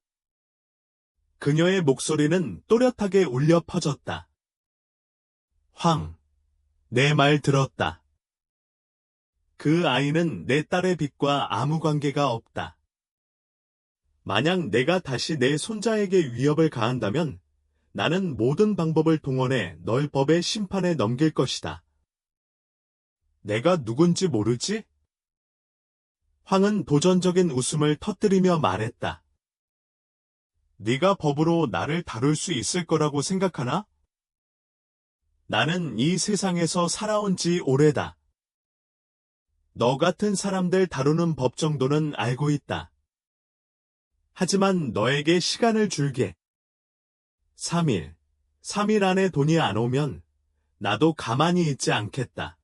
그녀의 목소리는 또렷하게 울려 퍼졌다. 황, 내 말 들었다. 그 아이는 내 딸의 빚과 아무 관계가 없다. 만약 내가 다시 내 손자에게 위협을 가한다면 나는 모든 방법을 동원해 널 법의 심판에 넘길 것이다. 내가 누군지 모르지? 황은 도전적인 웃음을 터뜨리며 말했다. 네가 법으로 나를 다룰 수 있을 거라고 생각하나? 나는 이 세상에서 살아온 지 오래다. 너 같은 사람들 다루는 법 정도는 알고 있다. 하지만 너에게 시간을 줄게. 3일 안에 돈이 안 오면 나도 가만히 있지 않겠다.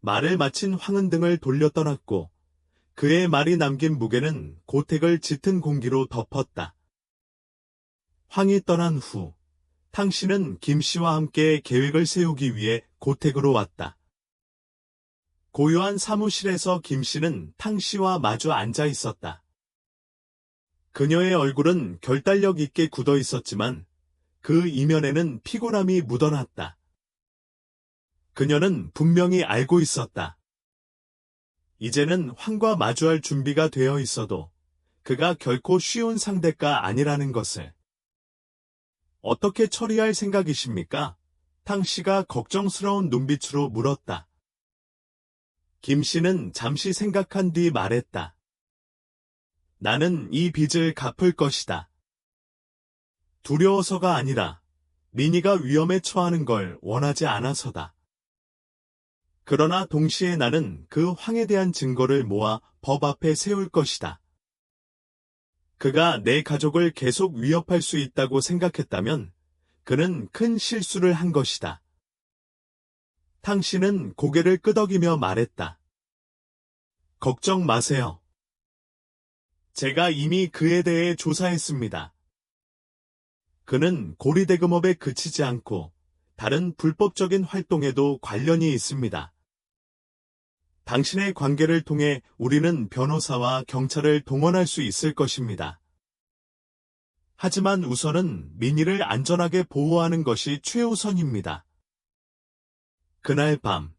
말을 마친 황은 등을 돌려 떠났고 그의 말이 남긴 무게는 고택을 짙은 공기로 덮었다. 황이 떠난 후 탕씨는 김씨와 함께 계획을 세우기 위해 고택으로 왔다. 고요한 사무실에서 김씨는 탕씨와 마주 앉아 있었다. 그녀의 얼굴은 결단력 있게 굳어 있었지만 그 이면에는 피곤함이 묻어났다. 그녀는 분명히 알고 있었다. 이제는 황과 마주할 준비가 되어 있어도 그가 결코 쉬운 상대가 아니라는 것을. 어떻게 처리할 생각이십니까? 탕씨가 걱정스러운 눈빛으로 물었다. 김씨는 잠시 생각한 뒤 말했다. 나는 이 빚을 갚을 것이다. 두려워서가 아니라 민희가 위험에 처하는 걸 원하지 않아서다. 그러나 동시에 나는 그 황에 대한 증거를 모아 법 앞에 세울 것이다. 그가 내 가족을 계속 위협할 수 있다고 생각했다면 그는 큰 실수를 한 것이다. 탕씨는 고개를 끄덕이며 말했다. 걱정 마세요. 제가 이미 그에 대해 조사했습니다. 그는 고리대금업에 그치지 않고 다른 불법적인 활동에도 관련이 있습니다. 당신의 관계를 통해 우리는 변호사와 경찰을 동원할 수 있을 것입니다. 하지만 우선은 민희를 안전하게 보호하는 것이 최우선입니다. 그날 밤,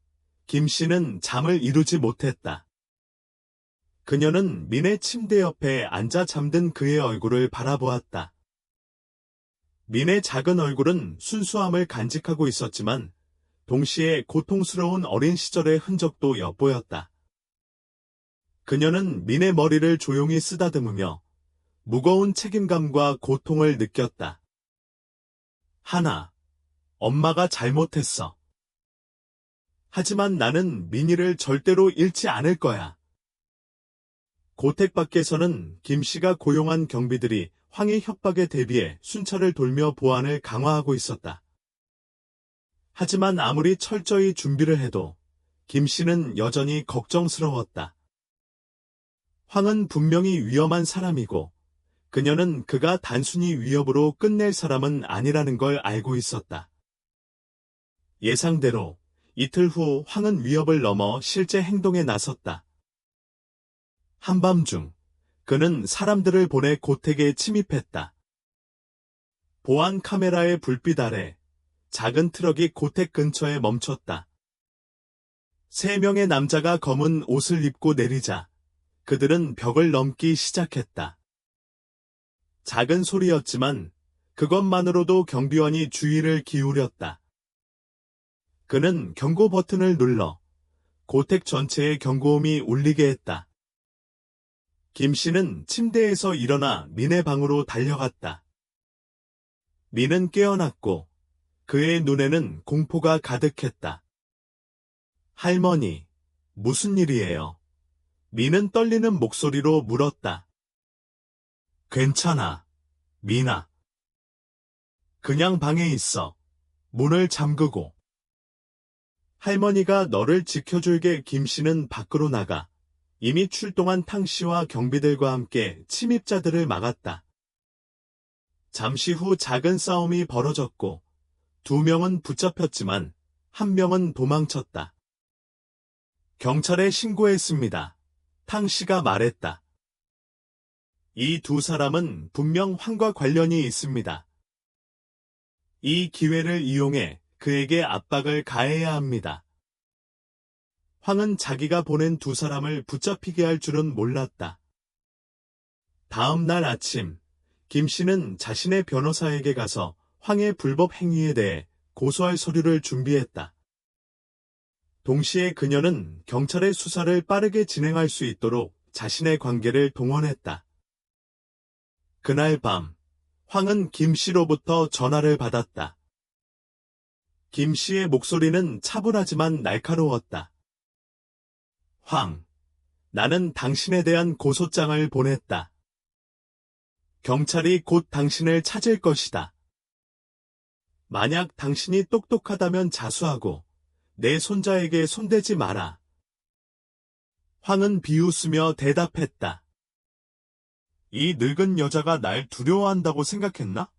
김씨는 잠을 이루지 못했다. 그녀는 민의 침대 옆에 앉아 잠든 그의 얼굴을 바라보았다. 민의 작은 얼굴은 순수함을 간직하고 있었지만 동시에 고통스러운 어린 시절의 흔적도 엿보였다. 그녀는 민의 머리를 조용히 쓰다듬으며 무거운 책임감과 고통을 느꼈다. 하나, 엄마가 잘못했어. 하지만 나는 민희를 절대로 잃지 않을 거야. 고택 밖에서는 김씨가 고용한 경비들이 황의 협박에 대비해 순찰을 돌며 보안을 강화하고 있었다. 하지만 아무리 철저히 준비를 해도 김씨는 여전히 걱정스러웠다. 황은 분명히 위험한 사람이고 그녀는 그가 단순히 위협으로 끝낼 사람은 아니라는 걸 알고 있었다. 예상대로 이틀 후 황은 위협을 넘어 실제 행동에 나섰다. 한밤중 그는 사람들을 보내 고택에 침입했다. 보안 카메라의 불빛 아래 작은 트럭이 고택 근처에 멈췄다. 3명의 남자가 검은 옷을 입고 내리자 그들은 벽을 넘기 시작했다. 작은 소리였지만 그것만으로도 경비원이 주의를 기울였다. 그는 경고 버튼을 눌러 고택 전체에 경고음이 울리게 했다. 김 씨는 침대에서 일어나 민의 방으로 달려갔다. 민은 깨어났고 그의 눈에는 공포가 가득했다. 할머니, 무슨 일이에요? 민은 떨리는 목소리로 물었다. 괜찮아, 민아. 그냥 방에 있어. 문을 잠그고. 할머니가 너를 지켜줄게. 김 씨는 밖으로 나가 이미 출동한 탕 씨와 경비들과 함께 침입자들을 막았다. 잠시 후 작은 싸움이 벌어졌고 2명은 붙잡혔지만 1명은 도망쳤다. 경찰에 신고했습니다. 탕 씨가 말했다. 이 2사람은 분명 황과 관련이 있습니다. 이 기회를 이용해 그에게 압박을 가해야 합니다. 황은 자기가 보낸 2사람을 붙잡히게 할 줄은 몰랐다. 다음 날 아침, 김 씨는 자신의 변호사에게 가서 황의 불법 행위에 대해 고소할 서류를 준비했다. 동시에 그녀는 경찰의 수사를 빠르게 진행할 수 있도록 자신의 관계를 동원했다. 그날 밤, 황은 김 씨로부터 전화를 받았다. 김 씨의 목소리는 차분하지만 날카로웠다. 황, 나는 당신에 대한 고소장을 보냈다. 경찰이 곧 당신을 찾을 것이다. 만약 당신이 똑똑하다면 자수하고 내 손자에게 손대지 마라. 황은 비웃으며 대답했다. 이 늙은 여자가 날 두려워한다고 생각했나?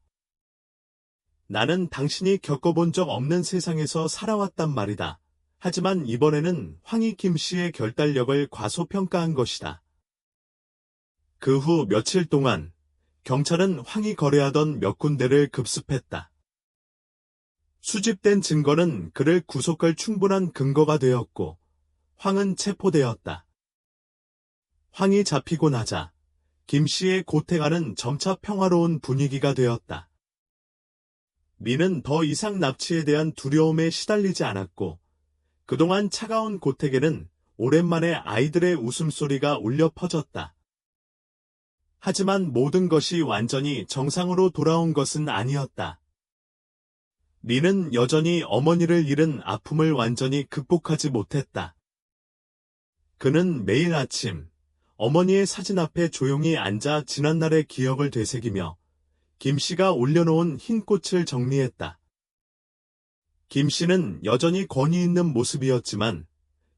나는 당신이 겪어본 적 없는 세상에서 살아왔단 말이다. 하지만 이번에는 황이 김 씨의 결단력을 과소평가한 것이다. 그 후 며칠 동안 경찰은 황이 거래하던 몇 군데를 급습했다. 수집된 증거는 그를 구속할 충분한 근거가 되었고 황은 체포되었다. 황이 잡히고 나자 김 씨의 고택안은 점차 평화로운 분위기가 되었다. 민은 더 이상 납치에 대한 두려움에 시달리지 않았고 그동안 차가운 고택에는 오랜만에 아이들의 웃음소리가 울려 퍼졌다. 하지만 모든 것이 완전히 정상으로 돌아온 것은 아니었다. 민은 여전히 어머니를 잃은 아픔을 완전히 극복하지 못했다. 그는 매일 아침 어머니의 사진 앞에 조용히 앉아 지난날의 기억을 되새기며 김 씨가 올려놓은 흰 꽃을 정리했다. 김 씨는 여전히 권위 있는 모습이었지만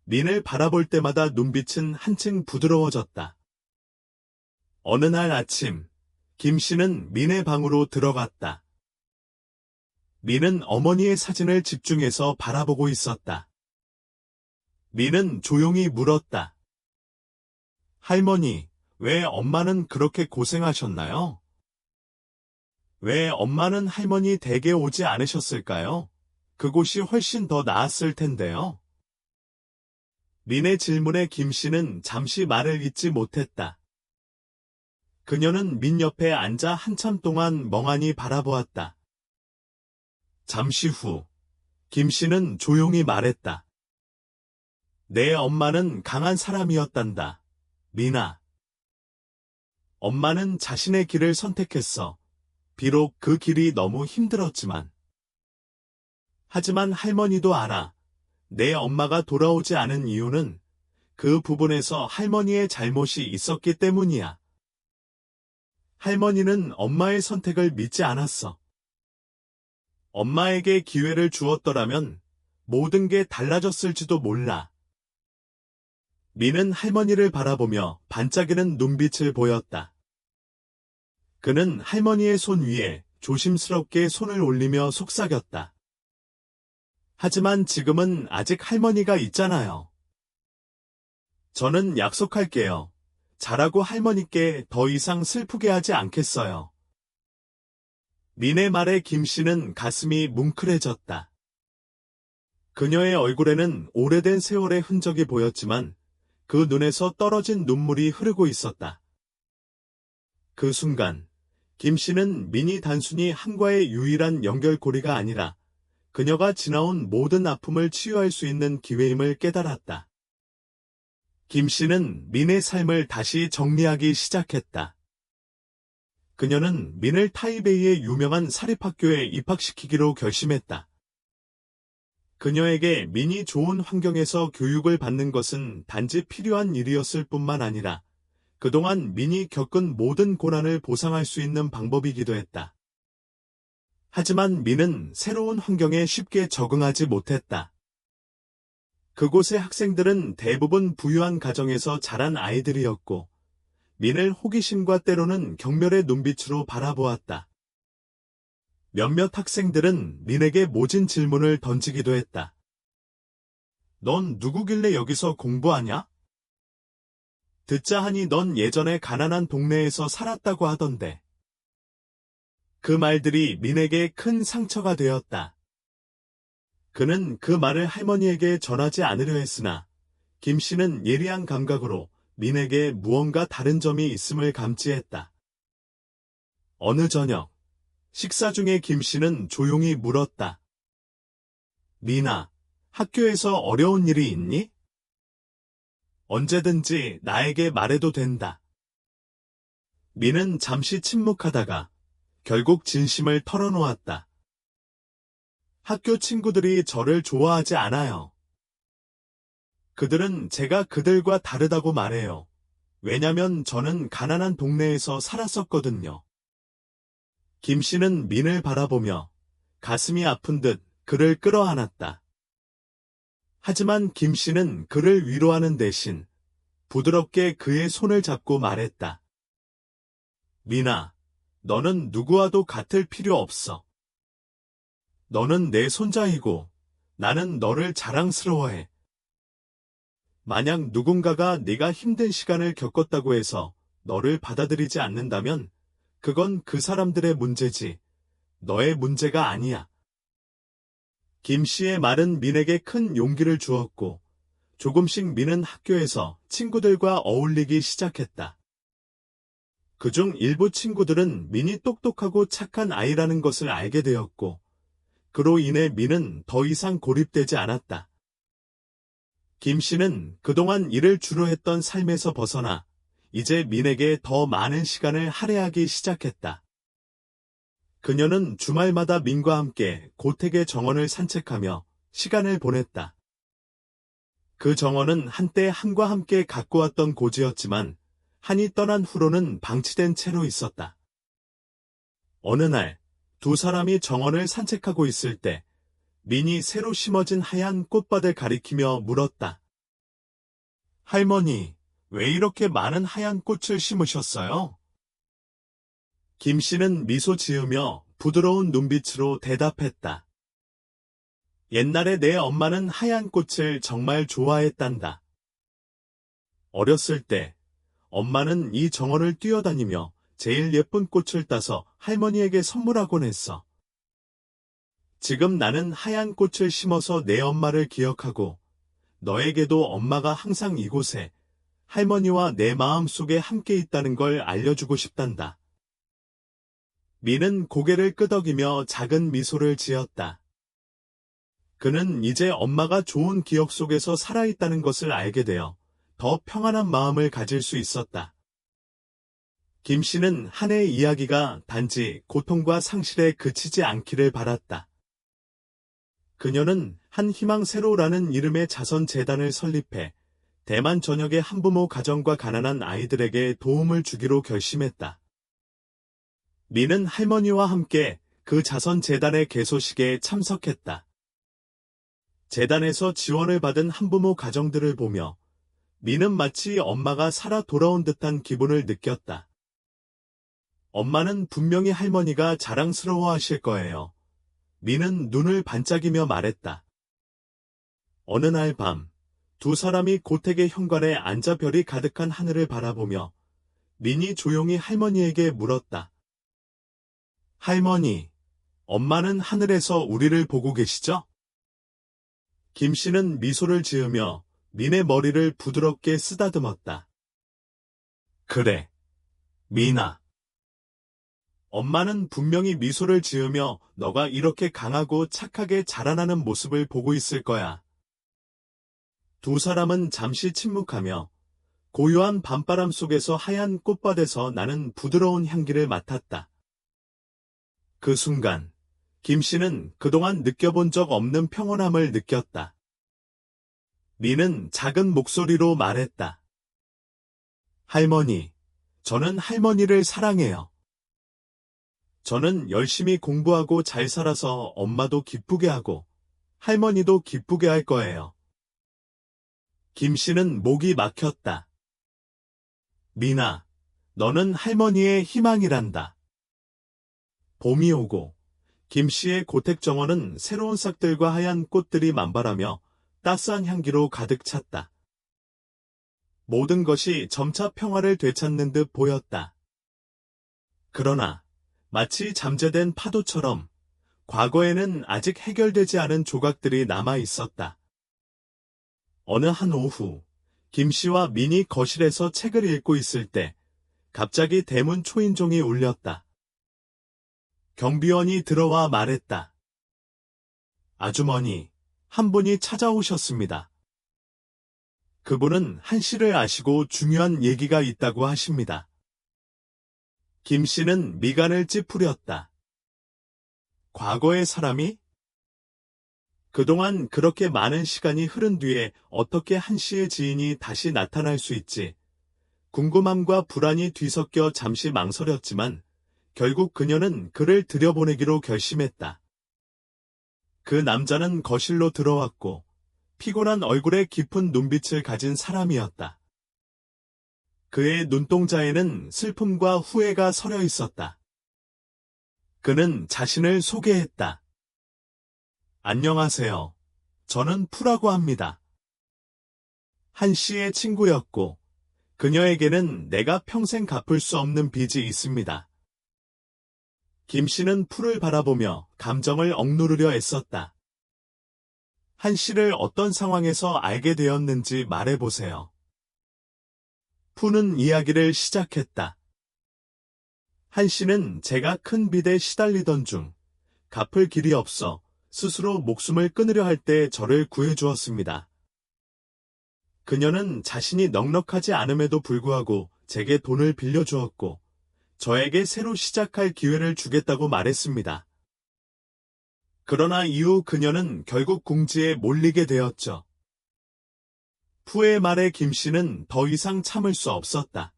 민을 바라볼 때마다 눈빛은 한층 부드러워졌다. 어느 날 아침, 김 씨는 민의 방으로 들어갔다. 민은 어머니의 사진을 집중해서 바라보고 있었다. 민은 조용히 물었다. 할머니, 왜 엄마는 그렇게 고생하셨나요? 왜 엄마는 할머니 댁에 오지 않으셨을까요? 그곳이 훨씬 더 나았을 텐데요. 민의 질문에 김 씨는 잠시 말을 잇지 못했다. 그녀는 민 옆에 앉아 한참 동안 멍하니 바라보았다. 잠시 후, 김 씨는 조용히 말했다. 내 엄마는 강한 사람이었단다, 민아. 엄마는 자신의 길을 선택했어. 비록 그 길이 너무 힘들었지만. 하지만 할머니도 알아. 내 엄마가 돌아오지 않은 이유는 그 부분에서 할머니의 잘못이 있었기 때문이야. 할머니는 엄마의 선택을 믿지 않았어. 엄마에게 기회를 주었더라면 모든 게 달라졌을지도 몰라. 민은 할머니를 바라보며 반짝이는 눈빛을 보였다. 그는 할머니의 손 위에 조심스럽게 손을 올리며 속삭였다. 하지만 지금은 아직 할머니가 있잖아요. 저는 약속할게요. 잘하고 할머니께 더 이상 슬프게 하지 않겠어요. 민의 말에 김 씨는 가슴이 뭉클해졌다. 그녀의 얼굴에는 오래된 세월의 흔적이 보였지만 그 눈에서 떨어진 눈물이 흐르고 있었다. 그 순간 김 씨는 민이 단순히 한과의 유일한 연결고리가 아니라 그녀가 지나온 모든 아픔을 치유할 수 있는 기회임을 깨달았다. 김 씨는 민의 삶을 다시 정리하기 시작했다. 그녀는 민을 타이베이의 유명한 사립학교에 입학시키기로 결심했다. 그녀에게 민이 좋은 환경에서 교육을 받는 것은 단지 필요한 일이었을 뿐만 아니라 그동안 민이 겪은 모든 고난을 보상할 수 있는 방법이기도 했다. 하지만 민은 새로운 환경에 쉽게 적응하지 못했다. 그곳의 학생들은 대부분 부유한 가정에서 자란 아이들이었고 민을 호기심과 때로는 경멸의 눈빛으로 바라보았다. 몇몇 학생들은 민에게 모진 질문을 던지기도 했다. 넌 누구길래 여기서 공부하냐? 듣자 하니 넌 예전에 가난한 동네에서 살았다고 하던데. 그 말들이 민에게 큰 상처가 되었다. 그는 그 말을 할머니에게 전하지 않으려 했으나 김 씨는 예리한 감각으로 민에게 무언가 다른 점이 있음을 감지했다. 어느 저녁, 식사 중에 김 씨는 조용히 물었다. 민아, 학교에서 어려운 일이 있니? 언제든지 나에게 말해도 된다. 민은 잠시 침묵하다가 결국 진심을 털어놓았다. 학교 친구들이 저를 좋아하지 않아요. 그들은 제가 그들과 다르다고 말해요. 왜냐면 저는 가난한 동네에서 살았었거든요. 김 씨는 민을 바라보며 가슴이 아픈 듯 그를 끌어안았다. 하지만 김 씨는 그를 위로하는 대신 부드럽게 그의 손을 잡고 말했다. 민아, 너는 누구와도 같을 필요 없어. 너는 내 손자이고 나는 너를 자랑스러워해. 만약 누군가가 네가 힘든 시간을 겪었다고 해서 너를 받아들이지 않는다면 그건 그 사람들의 문제지 너의 문제가 아니야. 김 씨의 말은 민에게 큰 용기를 주었고 조금씩 민은 학교에서 친구들과 어울리기 시작했다. 그중 일부 친구들은 민이 똑똑하고 착한 아이라는 것을 알게 되었고 그로 인해 민은 더 이상 고립되지 않았다. 김 씨는 그동안 일을 주로 했던 삶에서 벗어나 이제 민에게 더 많은 시간을 할애하기 시작했다. 그녀는 주말마다 민과 함께 고택의 정원을 산책하며 시간을 보냈다. 그 정원은 한때 한과 함께 갖고 왔던 고지였지만 한이 떠난 후로는 방치된 채로 있었다. 어느 날 두 사람이 정원을 산책하고 있을 때 민이 새로 심어진 하얀 꽃밭을 가리키며 물었다. 할머니, 왜 이렇게 많은 하얀 꽃을 심으셨어요? 김 씨는 미소 지으며 부드러운 눈빛으로 대답했다. 옛날에 내 엄마는 하얀 꽃을 정말 좋아했단다. 어렸을 때 엄마는 이 정원을 뛰어다니며 제일 예쁜 꽃을 따서 할머니에게 선물하곤 했어. 지금 나는 하얀 꽃을 심어서 내 엄마를 기억하고 너에게도 엄마가 항상 이곳에 할머니와 내 마음속에 함께 있다는 걸 알려주고 싶단다. 민은 고개를 끄덕이며 작은 미소를 지었다. 그는 이제 엄마가 좋은 기억 속에서 살아있다는 것을 알게 되어 더 평안한 마음을 가질 수 있었다. 김 씨는 한 해의 이야기가 단지 고통과 상실에 그치지 않기를 바랐다. 그녀는 한 희망새로라는 이름의 자선재단을 설립해 대만 전역의 한부모 가정과 가난한 아이들에게 도움을 주기로 결심했다. 민은 할머니와 함께 그 자선재단의 개소식에 참석했다. 재단에서 지원을 받은 한부모 가정들을 보며 민은 마치 엄마가 살아 돌아온 듯한 기분을 느꼈다. 엄마는 분명히 할머니가 자랑스러워하실 거예요. 민은 눈을 반짝이며 말했다. 어느 날 밤, 두 사람이 고택의 현관에 앉아 별이 가득한 하늘을 바라보며 민이 조용히 할머니에게 물었다. 할머니, 엄마는 하늘에서 우리를 보고 계시죠? 김 씨는 미소를 지으며 민의 머리를 부드럽게 쓰다듬었다. 그래, 민아. 엄마는 분명히 미소를 지으며 너가 이렇게 강하고 착하게 자라나는 모습을 보고 있을 거야. 두 사람은 잠시 침묵하며 고요한 밤바람 속에서 하얀 꽃밭에서 나는 부드러운 향기를 맡았다. 그 순간, 김 씨는 그동안 느껴본 적 없는 평온함을 느꼈다. 미는 작은 목소리로 말했다. 할머니, 저는 할머니를 사랑해요. 저는 열심히 공부하고 잘 살아서 엄마도 기쁘게 하고 할머니도 기쁘게 할 거예요. 김 씨는 목이 막혔다. 미나, 너는 할머니의 희망이란다. 봄이 오고 김 씨의 고택정원은 새로운 싹들과 하얀 꽃들이 만발하며 따스한 향기로 가득 찼다. 모든 것이 점차 평화를 되찾는 듯 보였다. 그러나 마치 잠재된 파도처럼 과거에는 아직 해결되지 않은 조각들이 남아 있었다. 어느 한 오후, 김 씨와 민이 거실에서 책을 읽고 있을 때 갑자기 대문 초인종이 울렸다. 경비원이 들어와 말했다. 아주머니, 한 분이 찾아오셨습니다. 그분은 한 씨를 아시고 중요한 얘기가 있다고 하십니다. 김 씨는 미간을 찌푸렸다. 과거의 사람이? 그동안 그렇게 많은 시간이 흐른 뒤에 어떻게 한 씨의 지인이 다시 나타날 수 있지? 궁금함과 불안이 뒤섞여 잠시 망설였지만 결국 그녀는 그를 들여보내기로 결심했다. 그 남자는 거실로 들어왔고 피곤한 얼굴에 깊은 눈빛을 가진 사람이었다. 그의 눈동자에는 슬픔과 후회가 서려 있었다. 그는 자신을 소개했다. 안녕하세요. 저는 푸라고 합니다. 한 씨의 친구였고 그녀에게는 내가 평생 갚을 수 없는 빚이 있습니다. 김 씨는 푸를 바라보며 감정을 억누르려 애썼다. 한 씨를 어떤 상황에서 알게 되었는지 말해보세요. 푸는 이야기를 시작했다. 한 씨는 제가 큰 빚에 시달리던 중 갚을 길이 없어 스스로 목숨을 끊으려 할 때 저를 구해주었습니다. 그녀는 자신이 넉넉하지 않음에도 불구하고 제게 돈을 빌려주었고 저에게 새로 시작할 기회를 주겠다고 말했습니다. 그러나 이후 그녀는 결국 궁지에 몰리게 되었죠. 푸의 말에 김 씨는 더 이상 참을 수 없었다.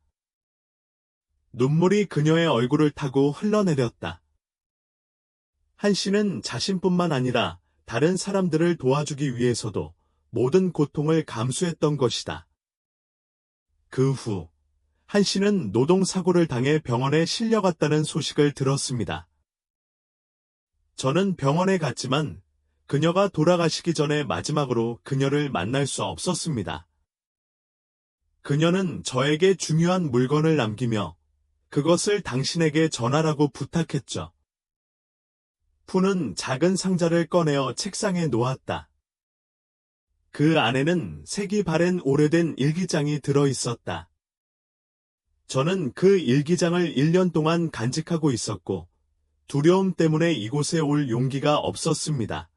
눈물이 그녀의 얼굴을 타고 흘러내렸다. 한 씨는 자신뿐만 아니라 다른 사람들을 도와주기 위해서도 모든 고통을 감수했던 것이다. 그 후, 한 씨는 노동사고를 당해 병원에 실려갔다는 소식을 들었습니다. 저는 병원에 갔지만 그녀가 돌아가시기 전에 마지막으로 그녀를 만날 수 없었습니다. 그녀는 저에게 중요한 물건을 남기며 그것을 당신에게 전하라고 부탁했죠. 푸는 작은 상자를 꺼내어 책상에 놓았다. 그 안에는 색이 바랜 오래된 일기장이 들어 있었다. 저는 그 일기장을 1년 동안 간직하고 있었고 두려움 때문에 이곳에 올 용기가 없었습니다.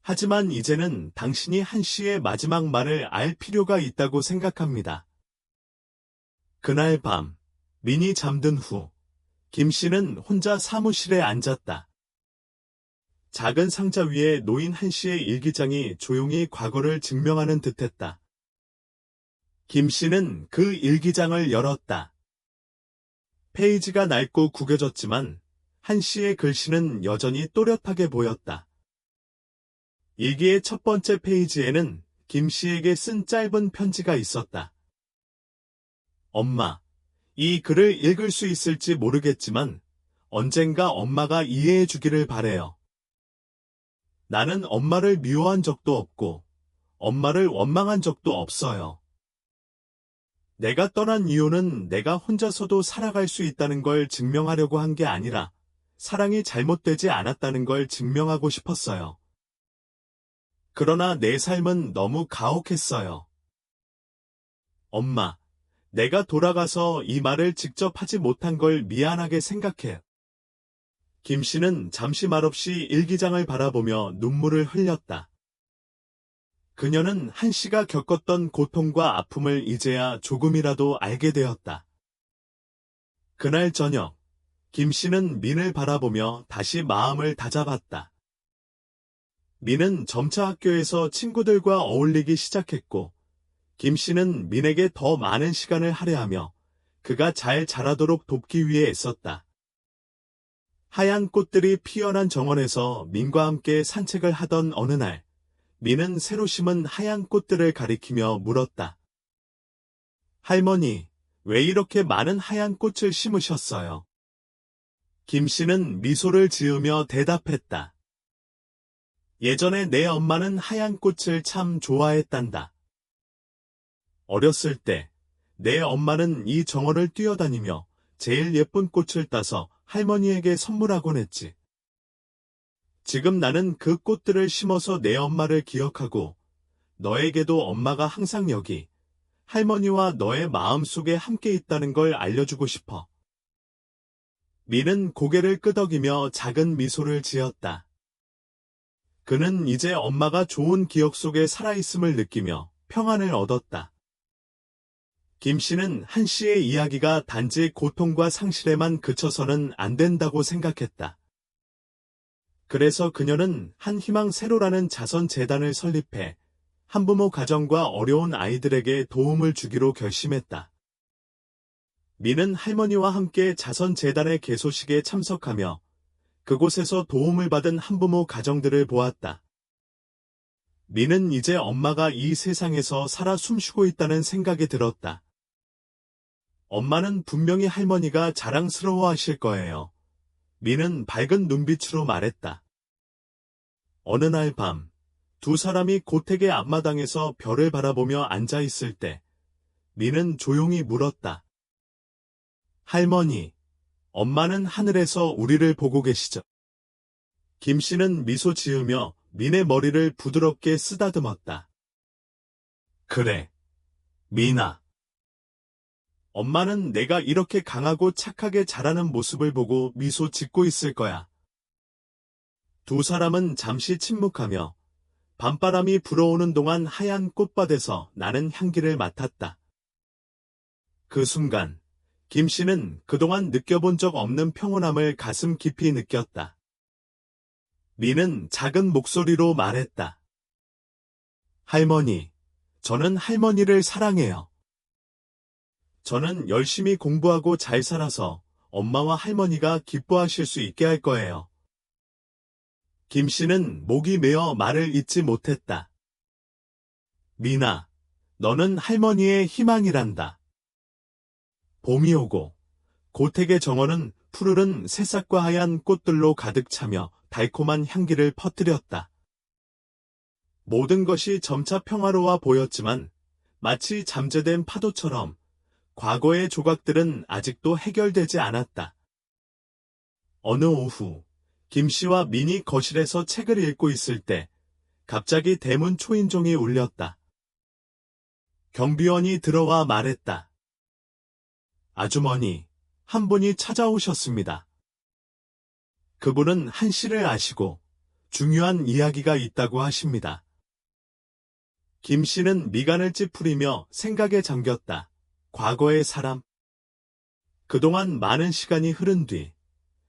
하지만 이제는 당신이 한 씨의 마지막 말을 알 필요가 있다고 생각합니다. 그날 밤, 민이 잠든 후, 김 씨는 혼자 사무실에 앉았다. 작은 상자 위에 놓인 한 씨의 일기장이 조용히 과거를 증명하는 듯했다. 김 씨는 그 일기장을 열었다. 페이지가 낡고 구겨졌지만 한 씨의 글씨는 여전히 또렷하게 보였다. 일기의 첫 번째 페이지에는 김 씨에게 쓴 짧은 편지가 있었다. 엄마, 이 글을 읽을 수 있을지 모르겠지만 언젠가 엄마가 이해해 주기를 바래요. 나는 엄마를 미워한 적도 없고 엄마를 원망한 적도 없어요. 내가 떠난 이유는 내가 혼자서도 살아갈 수 있다는 걸 증명하려고 한 게 아니라 사랑이 잘못되지 않았다는 걸 증명하고 싶었어요. 그러나 내 삶은 너무 가혹했어요. 엄마, 내가 돌아가서 이 말을 직접 하지 못한 걸 미안하게 생각해. 김 씨는 잠시 말없이 일기장을 바라보며 눈물을 흘렸다. 그녀는 한 씨가 겪었던 고통과 아픔을 이제야 조금이라도 알게 되었다. 그날 저녁, 김 씨는 민을 바라보며 다시 마음을 다잡았다. 민은 점차 학교에서 친구들과 어울리기 시작했고, 김 씨는 민에게 더 많은 시간을 할애하며 그가 잘 자라도록 돕기 위해 애썼다. 하얀 꽃들이 피어난 정원에서 민과 함께 산책을 하던 어느 날, 민은 새로 심은 하얀 꽃들을 가리키며 물었다. 할머니, 왜 이렇게 많은 하얀 꽃을 심으셨어요? 김 씨는 미소를 지으며 대답했다. 예전에 내 엄마는 하얀 꽃을 참 좋아했단다. 어렸을 때, 내 엄마는 이 정원을 뛰어다니며 제일 예쁜 꽃을 따서 할머니에게 선물하곤 했지. 지금 나는 그 꽃들을 심어서 내 엄마를 기억하고 너에게도 엄마가 항상 여기 할머니와 너의 마음속에 함께 있다는 걸 알려주고 싶어. 민은 고개를 끄덕이며 작은 미소를 지었다. 그는 이제 엄마가 좋은 기억 속에 살아있음을 느끼며 평안을 얻었다. 김 씨는 한 씨의 이야기가 단지 고통과 상실에만 그쳐서는 안 된다고 생각했다. 그래서 그녀는 한 희망 세로라는 자선재단을 설립해 한부모 가정과 어려운 아이들에게 도움을 주기로 결심했다. 민은 할머니와 함께 자선재단의 개소식에 참석하며 그곳에서 도움을 받은 한부모 가정들을 보았다. 민은 이제 엄마가 이 세상에서 살아 숨쉬고 있다는 생각이 들었다. 엄마는 분명히 할머니가 자랑스러워하실 거예요. 민은 밝은 눈빛으로 말했다. 어느 날 밤, 두 사람이 고택의 앞마당에서 별을 바라보며 앉아 있을 때, 민은 조용히 물었다. 할머니, 엄마는 하늘에서 우리를 보고 계시죠? 김 씨는 미소 지으며 민의 머리를 부드럽게 쓰다듬었다. 그래, 민아. 엄마는 내가 이렇게 강하고 착하게 자라는 모습을 보고 미소 짓고 있을 거야. 두 사람은 잠시 침묵하며 밤바람이 불어오는 동안 하얀 꽃밭에서 나는 향기를 맡았다. 그 순간, 김 씨는 그동안 느껴본 적 없는 평온함을 가슴 깊이 느꼈다. 민은 작은 목소리로 말했다. 할머니, 저는 할머니를 사랑해요. 저는 열심히 공부하고 잘 살아서 엄마와 할머니가 기뻐하실 수 있게 할 거예요. 김 씨는 목이 메어 말을 잇지 못했다. 민아, 너는 할머니의 희망이란다. 봄이 오고 고택의 정원은 푸르른 새싹과 하얀 꽃들로 가득 차며 달콤한 향기를 퍼뜨렸다. 모든 것이 점차 평화로워 보였지만 마치 잠재된 파도처럼 과거의 조각들은 아직도 해결되지 않았다. 어느 오후, 김 씨와 민이 거실에서 책을 읽고 있을 때 갑자기 대문 초인종이 울렸다. 경비원이 들어와 말했다. 아주머니, 한 분이 찾아오셨습니다. 그분은 한 씨를 아시고 중요한 이야기가 있다고 하십니다. 김 씨는 미간을 찌푸리며 생각에 잠겼다. 과거의 사람. 그동안 많은 시간이 흐른 뒤,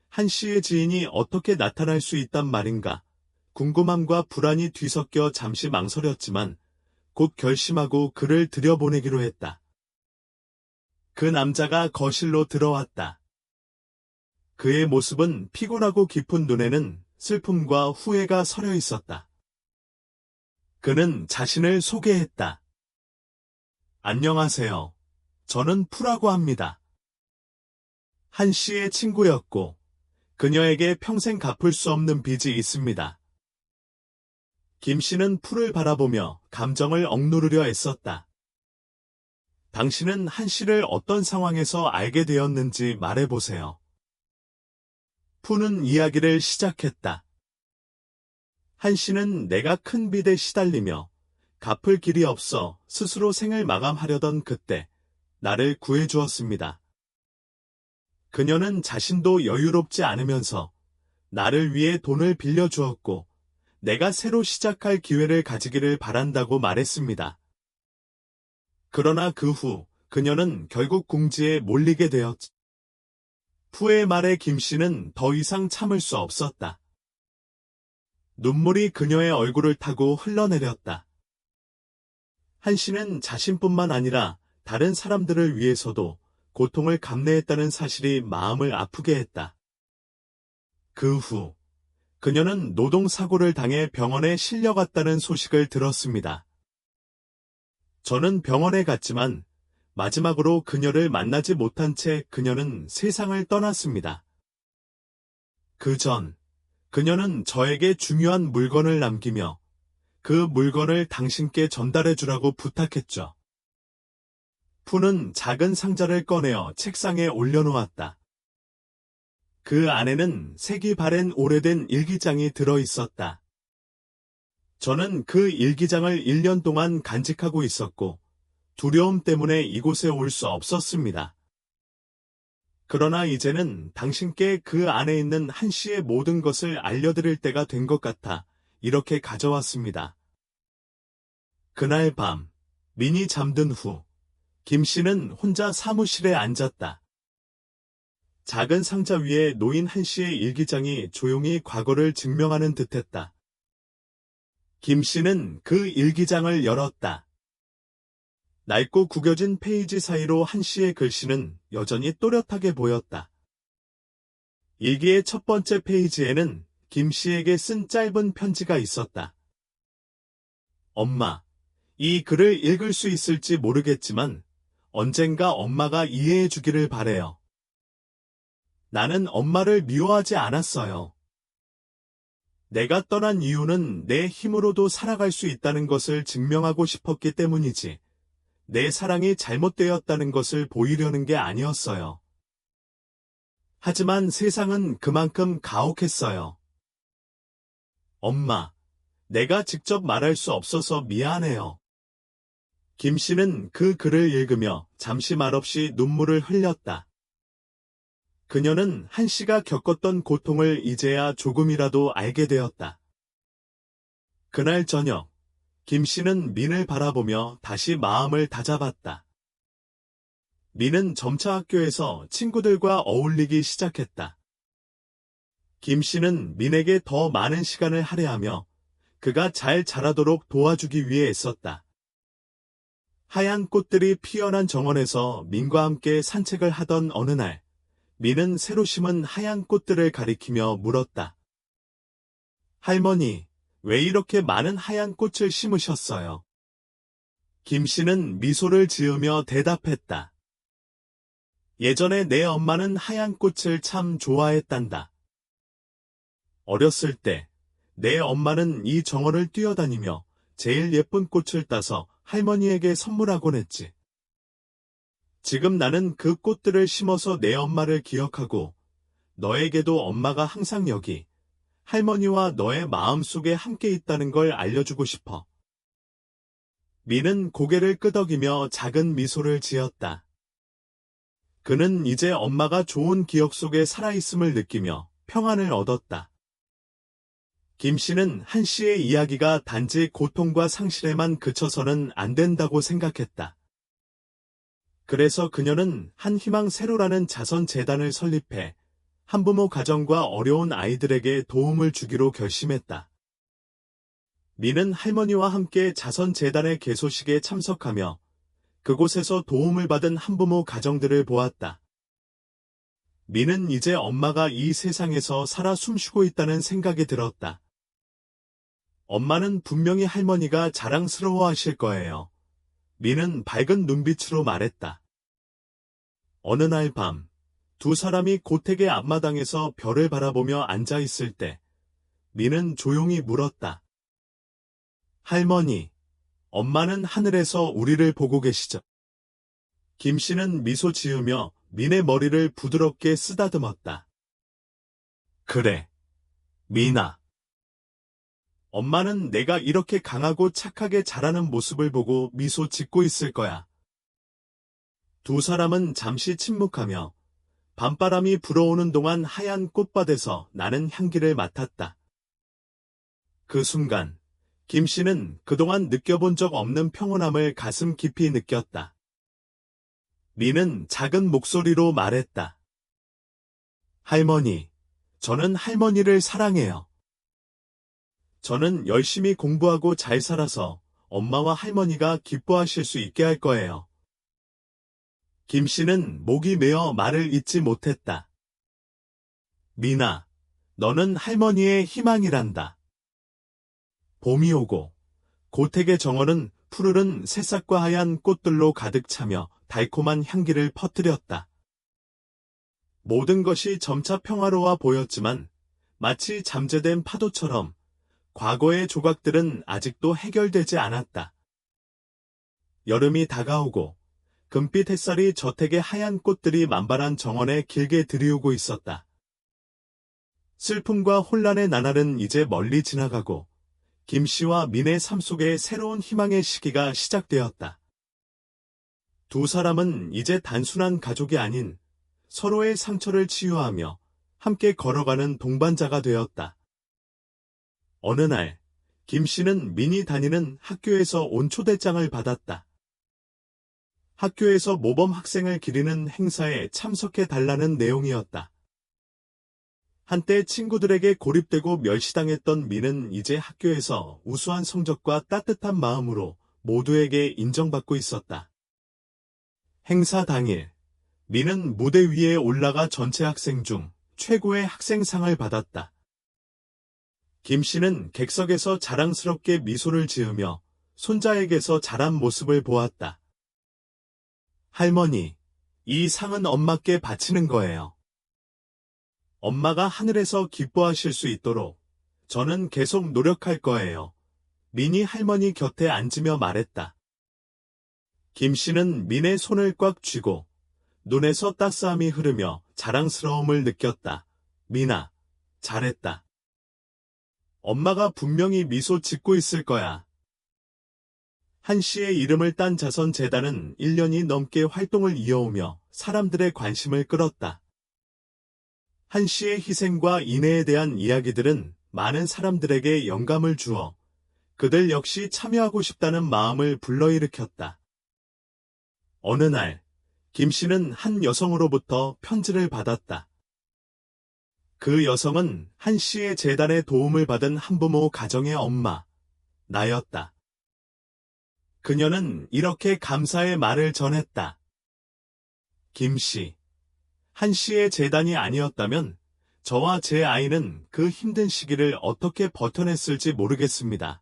한 씨의 지인이 어떻게 나타날 수 있단 말인가, 궁금함과 불안이 뒤섞여 잠시 망설였지만, 곧 결심하고 그를 들여보내기로 했다. 그 남자가 거실로 들어왔다. 그의 모습은 피곤하고 깊은 눈에는 슬픔과 후회가 서려 있었다. 그는 자신을 소개했다. 안녕하세요. 저는 푸라고 합니다. 한 씨의 친구였고 그녀에게 평생 갚을 수 없는 빚이 있습니다. 김 씨는 푸를 바라보며 감정을 억누르려 애썼다. 당신은 한 씨를 어떤 상황에서 알게 되었는지 말해보세요. 푸는 이야기를 시작했다. 한 씨는 내가 큰 빚에 시달리며 갚을 길이 없어 스스로 생을 마감하려던 그때 나를 구해주었습니다. 그녀는 자신도 여유롭지 않으면서 나를 위해 돈을 빌려주었고 내가 새로 시작할 기회를 가지기를 바란다고 말했습니다. 그러나 그 후 그녀는 결국 궁지에 몰리게 되었지. 푸의 말에 김 씨는 더 이상 참을 수 없었다. 눈물이 그녀의 얼굴을 타고 흘러내렸다. 한 씨는 자신뿐만 아니라 다른 사람들을 위해서도 고통을 감내했다는 사실이 마음을 아프게 했다. 그 후 그녀는 노동사고를 당해 병원에 실려갔다는 소식을 들었습니다. 저는 병원에 갔지만 마지막으로 그녀를 만나지 못한 채 그녀는 세상을 떠났습니다. 그 전, 그녀는 저에게 중요한 물건을 남기며 그 물건을 당신께 전달해 주라고 부탁했죠. 푸는 작은 상자를 꺼내어 책상에 올려놓았다. 그 안에는 색이 바랜 오래된 일기장이 들어 있었다. 저는 그 일기장을 1년 동안 간직하고 있었고, 두려움 때문에 이곳에 올 수 없었습니다. 그러나 이제는 당신께 그 안에 있는 한 씨의 모든 것을 알려드릴 때가 된 것 같아 이렇게 가져왔습니다. 그날 밤, 민이 잠든 후, 김 씨는 혼자 사무실에 앉았다. 작은 상자 위에 놓인 한 씨의 일기장이 조용히 과거를 증명하는 듯했다. 김 씨는 그 일기장을 열었다. 낡고 구겨진 페이지 사이로 한 씨의 글씨는 여전히 또렷하게 보였다. 일기의 첫 번째 페이지에는 김 씨에게 쓴 짧은 편지가 있었다. 엄마, 이 글을 읽을 수 있을지 모르겠지만 언젠가 엄마가 이해해 주기를 바래요. 나는 엄마를 미워하지 않았어요. 내가 떠난 이유는 내 힘으로도 살아갈 수 있다는 것을 증명하고 싶었기 때문이지, 내 사랑이 잘못되었다는 것을 보이려는 게 아니었어요. 하지만 세상은 그만큼 가혹했어요. 엄마, 내가 직접 말할 수 없어서 미안해요. 김 씨는 그 글을 읽으며 잠시 말없이 눈물을 흘렸다. 그녀는 한 씨가 겪었던 고통을 이제야 조금이라도 알게 되었다. 그날 저녁, 김 씨는 민을 바라보며 다시 마음을 다잡았다. 민은 점차 학교에서 친구들과 어울리기 시작했다. 김 씨는 민에게 더 많은 시간을 할애하며 그가 잘 자라도록 도와주기 위해 애썼다. 하얀 꽃들이 피어난 정원에서 민과 함께 산책을 하던 어느 날, 민은 새로 심은 하얀 꽃들을 가리키며 물었다. 할머니, 왜 이렇게 많은 하얀 꽃을 심으셨어요? 김 씨는 미소를 지으며 대답했다. 예전에 내 엄마는 하얀 꽃을 참 좋아했단다. 어렸을 때, 내 엄마는 이 정원을 뛰어다니며 제일 예쁜 꽃을 따서 할머니에게 선물하곤 했지. 지금 나는 그 꽃들을 심어서 내 엄마를 기억하고 너에게도 엄마가 항상 여기 할머니와 너의 마음속에 함께 있다는 걸 알려주고 싶어. 민은 고개를 끄덕이며 작은 미소를 지었다. 그는 이제 엄마가 좋은 기억 속에 살아있음을 느끼며 평안을 얻었다. 김 씨는 한 씨의 이야기가 단지 고통과 상실에만 그쳐서는 안 된다고 생각했다. 그래서 그녀는 한희망 세로라는 자선재단을 설립해 한부모 가정과 어려운 아이들에게 도움을 주기로 결심했다. 민은 할머니와 함께 자선재단의 개소식에 참석하며 그곳에서 도움을 받은 한부모 가정들을 보았다. 민은 이제 엄마가 이 세상에서 살아 숨쉬고 있다는 생각이 들었다. 엄마는 분명히 할머니가 자랑스러워하실 거예요. 민은 밝은 눈빛으로 말했다. 어느 날 밤, 두 사람이 고택의 앞마당에서 별을 바라보며 앉아 있을 때, 민은 조용히 물었다. 할머니, 엄마는 하늘에서 우리를 보고 계시죠? 김 씨는 미소 지으며 민의 머리를 부드럽게 쓰다듬었다. 그래, 민아. 엄마는 내가 이렇게 강하고 착하게 자라는 모습을 보고 미소 짓고 있을 거야. 두 사람은 잠시 침묵하며 밤바람이 불어오는 동안 하얀 꽃밭에서 나는 향기를 맡았다. 그 순간 김 씨는 그동안 느껴본 적 없는 평온함을 가슴 깊이 느꼈다. 민은 작은 목소리로 말했다. 할머니, 저는 할머니를 사랑해요. 저는 열심히 공부하고 잘 살아서 엄마와 할머니가 기뻐하실 수 있게 할 거예요. 김 씨는 목이 메어 말을 잇지 못했다. 민아, 너는 할머니의 희망이란다. 봄이 오고 고택의 정원은 푸르른 새싹과 하얀 꽃들로 가득 차며 달콤한 향기를 퍼뜨렸다. 모든 것이 점차 평화로워 보였지만 마치 잠재된 파도처럼 과거의 조각들은 아직도 해결되지 않았다. 여름이 다가오고 금빛 햇살이 저택의 하얀 꽃들이 만발한 정원에 길게 들이우고 있었다. 슬픔과 혼란의 나날은 이제 멀리 지나가고 김 씨와 민의 삶 속에 새로운 희망의 시기가 시작되었다. 두 사람은 이제 단순한 가족이 아닌 서로의 상처를 치유하며 함께 걸어가는 동반자가 되었다. 어느 날, 김 씨는 민이 다니는 학교에서 온 초대장을 받았다. 학교에서 모범 학생을 기리는 행사에 참석해 달라는 내용이었다. 한때 친구들에게 고립되고 멸시당했던 민은 이제 학교에서 우수한 성적과 따뜻한 마음으로 모두에게 인정받고 있었다. 행사 당일, 민은 무대 위에 올라가 전체 학생 중 최고의 학생상을 받았다. 김 씨는 객석에서 자랑스럽게 미소를 지으며 손자에게서 자란 모습을 보았다. 할머니, 이 상은 엄마께 바치는 거예요. 엄마가 하늘에서 기뻐하실 수 있도록 저는 계속 노력할 거예요. 민이 할머니 곁에 앉으며 말했다. 김 씨는 민의 손을 꽉 쥐고 눈에서 따스함이 흐르며 자랑스러움을 느꼈다. 민아, 잘했다. 엄마가 분명히 미소 짓고 있을 거야. 한 씨의 이름을 딴 자선재단은 1년이 넘게 활동을 이어오며 사람들의 관심을 끌었다. 한 씨의 희생과 인애에 대한 이야기들은 많은 사람들에게 영감을 주어 그들 역시 참여하고 싶다는 마음을 불러일으켰다. 어느 날, 김 씨는 한 여성으로부터 편지를 받았다. 그 여성은 한 씨의 재단의 도움을 받은 한부모 가정의 엄마, 나였다. 그녀는 이렇게 감사의 말을 전했다. 김 씨, 한 씨의 재단이 아니었다면 저와 제 아이는 그 힘든 시기를 어떻게 버텨냈을지 모르겠습니다.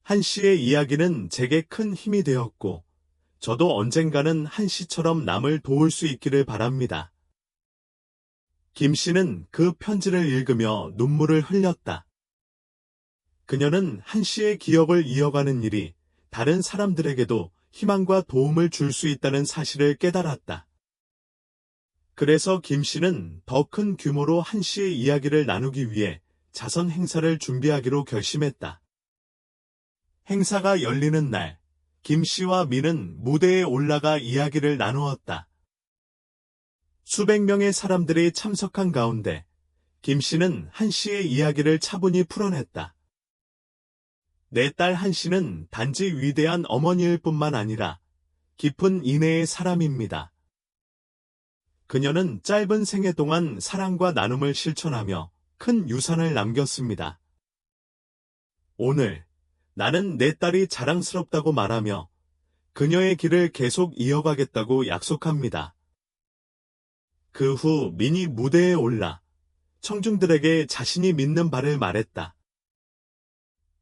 한 씨의 이야기는 제게 큰 힘이 되었고, 저도 언젠가는 한 씨처럼 남을 도울 수 있기를 바랍니다. 김 씨는 그 편지를 읽으며 눈물을 흘렸다. 그녀는 한 씨의 기억을 이어가는 일이 다른 사람들에게도 희망과 도움을 줄 수 있다는 사실을 깨달았다. 그래서 김 씨는 더 큰 규모로 한 씨의 이야기를 나누기 위해 자선 행사를 준비하기로 결심했다. 행사가 열리는 날, 김 씨와 민은 무대에 올라가 이야기를 나누었다. 수백 명의 사람들이 참석한 가운데 김 씨는 한 씨의 이야기를 차분히 풀어냈다. 내 딸 한 씨는 단지 위대한 어머니일 뿐만 아니라 깊은 인애의 사람입니다. 그녀는 짧은 생애 동안 사랑과 나눔을 실천하며 큰 유산을 남겼습니다. 오늘 나는 내 딸이 자랑스럽다고 말하며 그녀의 길을 계속 이어가겠다고 약속합니다. 그 후 민이 무대에 올라 청중들에게 자신이 믿는 바를 말했다.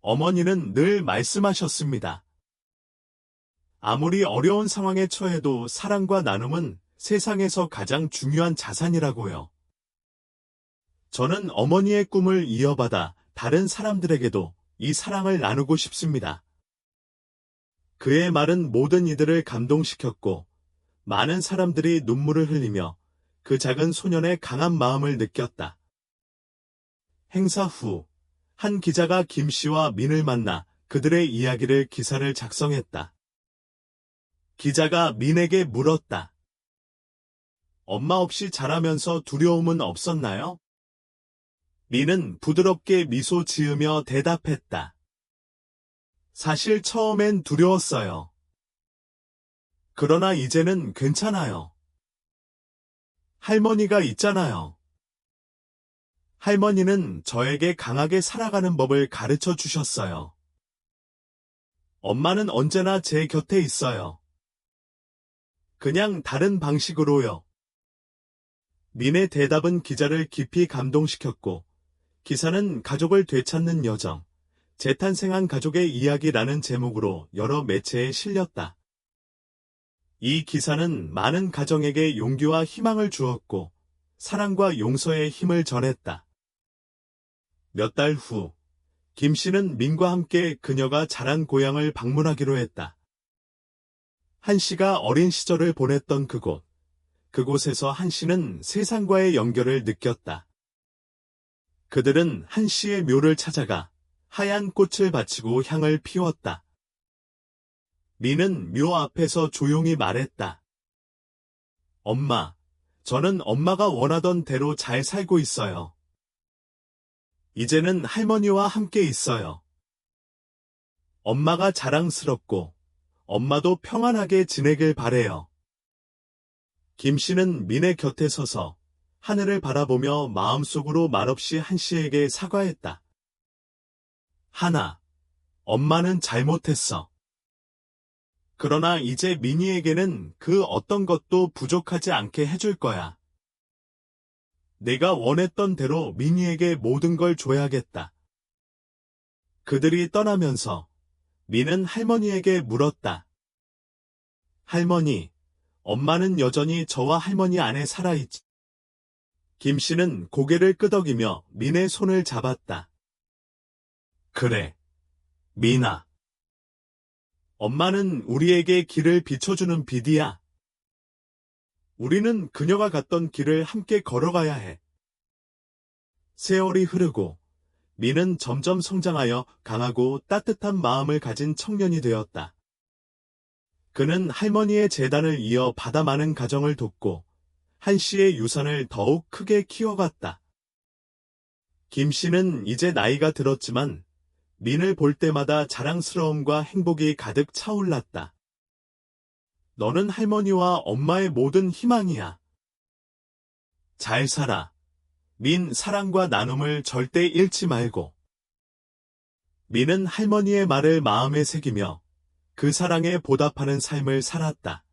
어머니는 늘 말씀하셨습니다. 아무리 어려운 상황에 처해도 사랑과 나눔은 세상에서 가장 중요한 자산이라고요. 저는 어머니의 꿈을 이어받아 다른 사람들에게도 이 사랑을 나누고 싶습니다. 그의 말은 모든 이들을 감동시켰고 많은 사람들이 눈물을 흘리며 그 작은 소년의 강한 마음을 느꼈다. 행사 후 한 기자가 김 씨와 민을 만나 그들의 이야기를 기사를 작성했다. 기자가 민에게 물었다. 엄마 없이 자라면서 두려움은 없었나요? 민은 부드럽게 미소 지으며 대답했다. 사실 처음엔 두려웠어요. 그러나 이제는 괜찮아요. 할머니가 있잖아요. 할머니는 저에게 강하게 살아가는 법을 가르쳐 주셨어요. 엄마는 언제나 제 곁에 있어요. 그냥 다른 방식으로요. 민의 대답은 기자를 깊이 감동시켰고, 기사는 가족을 되찾는 여정, 재탄생한 가족의 이야기라는 제목으로 여러 매체에 실렸다. 이 기사는 많은 가정에게 용기와 희망을 주었고, 사랑과 용서의 힘을 전했다. 몇 달 후, 김 씨는 민과 함께 그녀가 자란 고향을 방문하기로 했다. 한 씨가 어린 시절을 보냈던 그곳에서 한 씨는 세상과의 연결을 느꼈다. 그들은 한 씨의 묘를 찾아가 하얀 꽃을 바치고 향을 피웠다. 민은 묘 앞에서 조용히 말했다. 엄마, 저는 엄마가 원하던 대로 잘 살고 있어요. 이제는 할머니와 함께 있어요. 엄마가 자랑스럽고 엄마도 평안하게 지내길 바래요. 김 씨는 민의 곁에 서서 하늘을 바라보며 마음속으로 말없이 한 씨에게 사과했다. 하나, 엄마는 잘못했어. 그러나 이제 민희에게는 그 어떤 것도 부족하지 않게 해줄 거야. 내가 원했던 대로 민희에게 모든 걸 줘야겠다. 그들이 떠나면서 민은 할머니에게 물었다. 할머니, 엄마는 여전히 저와 할머니 안에 살아있지? 김 씨는 고개를 끄덕이며 민의 손을 잡았다. 그래, 민아. 엄마는 우리에게 길을 비춰주는 빛이야. 우리는 그녀가 갔던 길을 함께 걸어가야 해. 세월이 흐르고 민은 점점 성장하여 강하고 따뜻한 마음을 가진 청년이 되었다. 그는 할머니의 재단을 이어 바다 많은 가정을 돕고 한 씨의 유산을 더욱 크게 키워갔다. 김 씨는 이제 나이가 들었지만 민을 볼 때마다 자랑스러움과 행복이 가득 차올랐다. 너는 할머니와 엄마의 모든 희망이야. 잘 살아. 민, 사랑과 나눔을 절대 잃지 말고. 민은 할머니의 말을 마음에 새기며 그 사랑에 보답하는 삶을 살았다.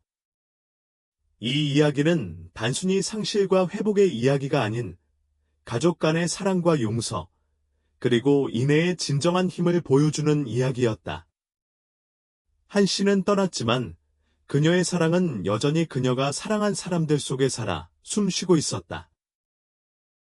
이 이야기는 단순히 상실과 회복의 이야기가 아닌 가족 간의 사랑과 용서, 그리고 인애의 진정한 힘을 보여주는 이야기였다. 한 씨는 떠났지만 그녀의 사랑은 여전히 그녀가 사랑한 사람들 속에 살아 숨쉬고 있었다.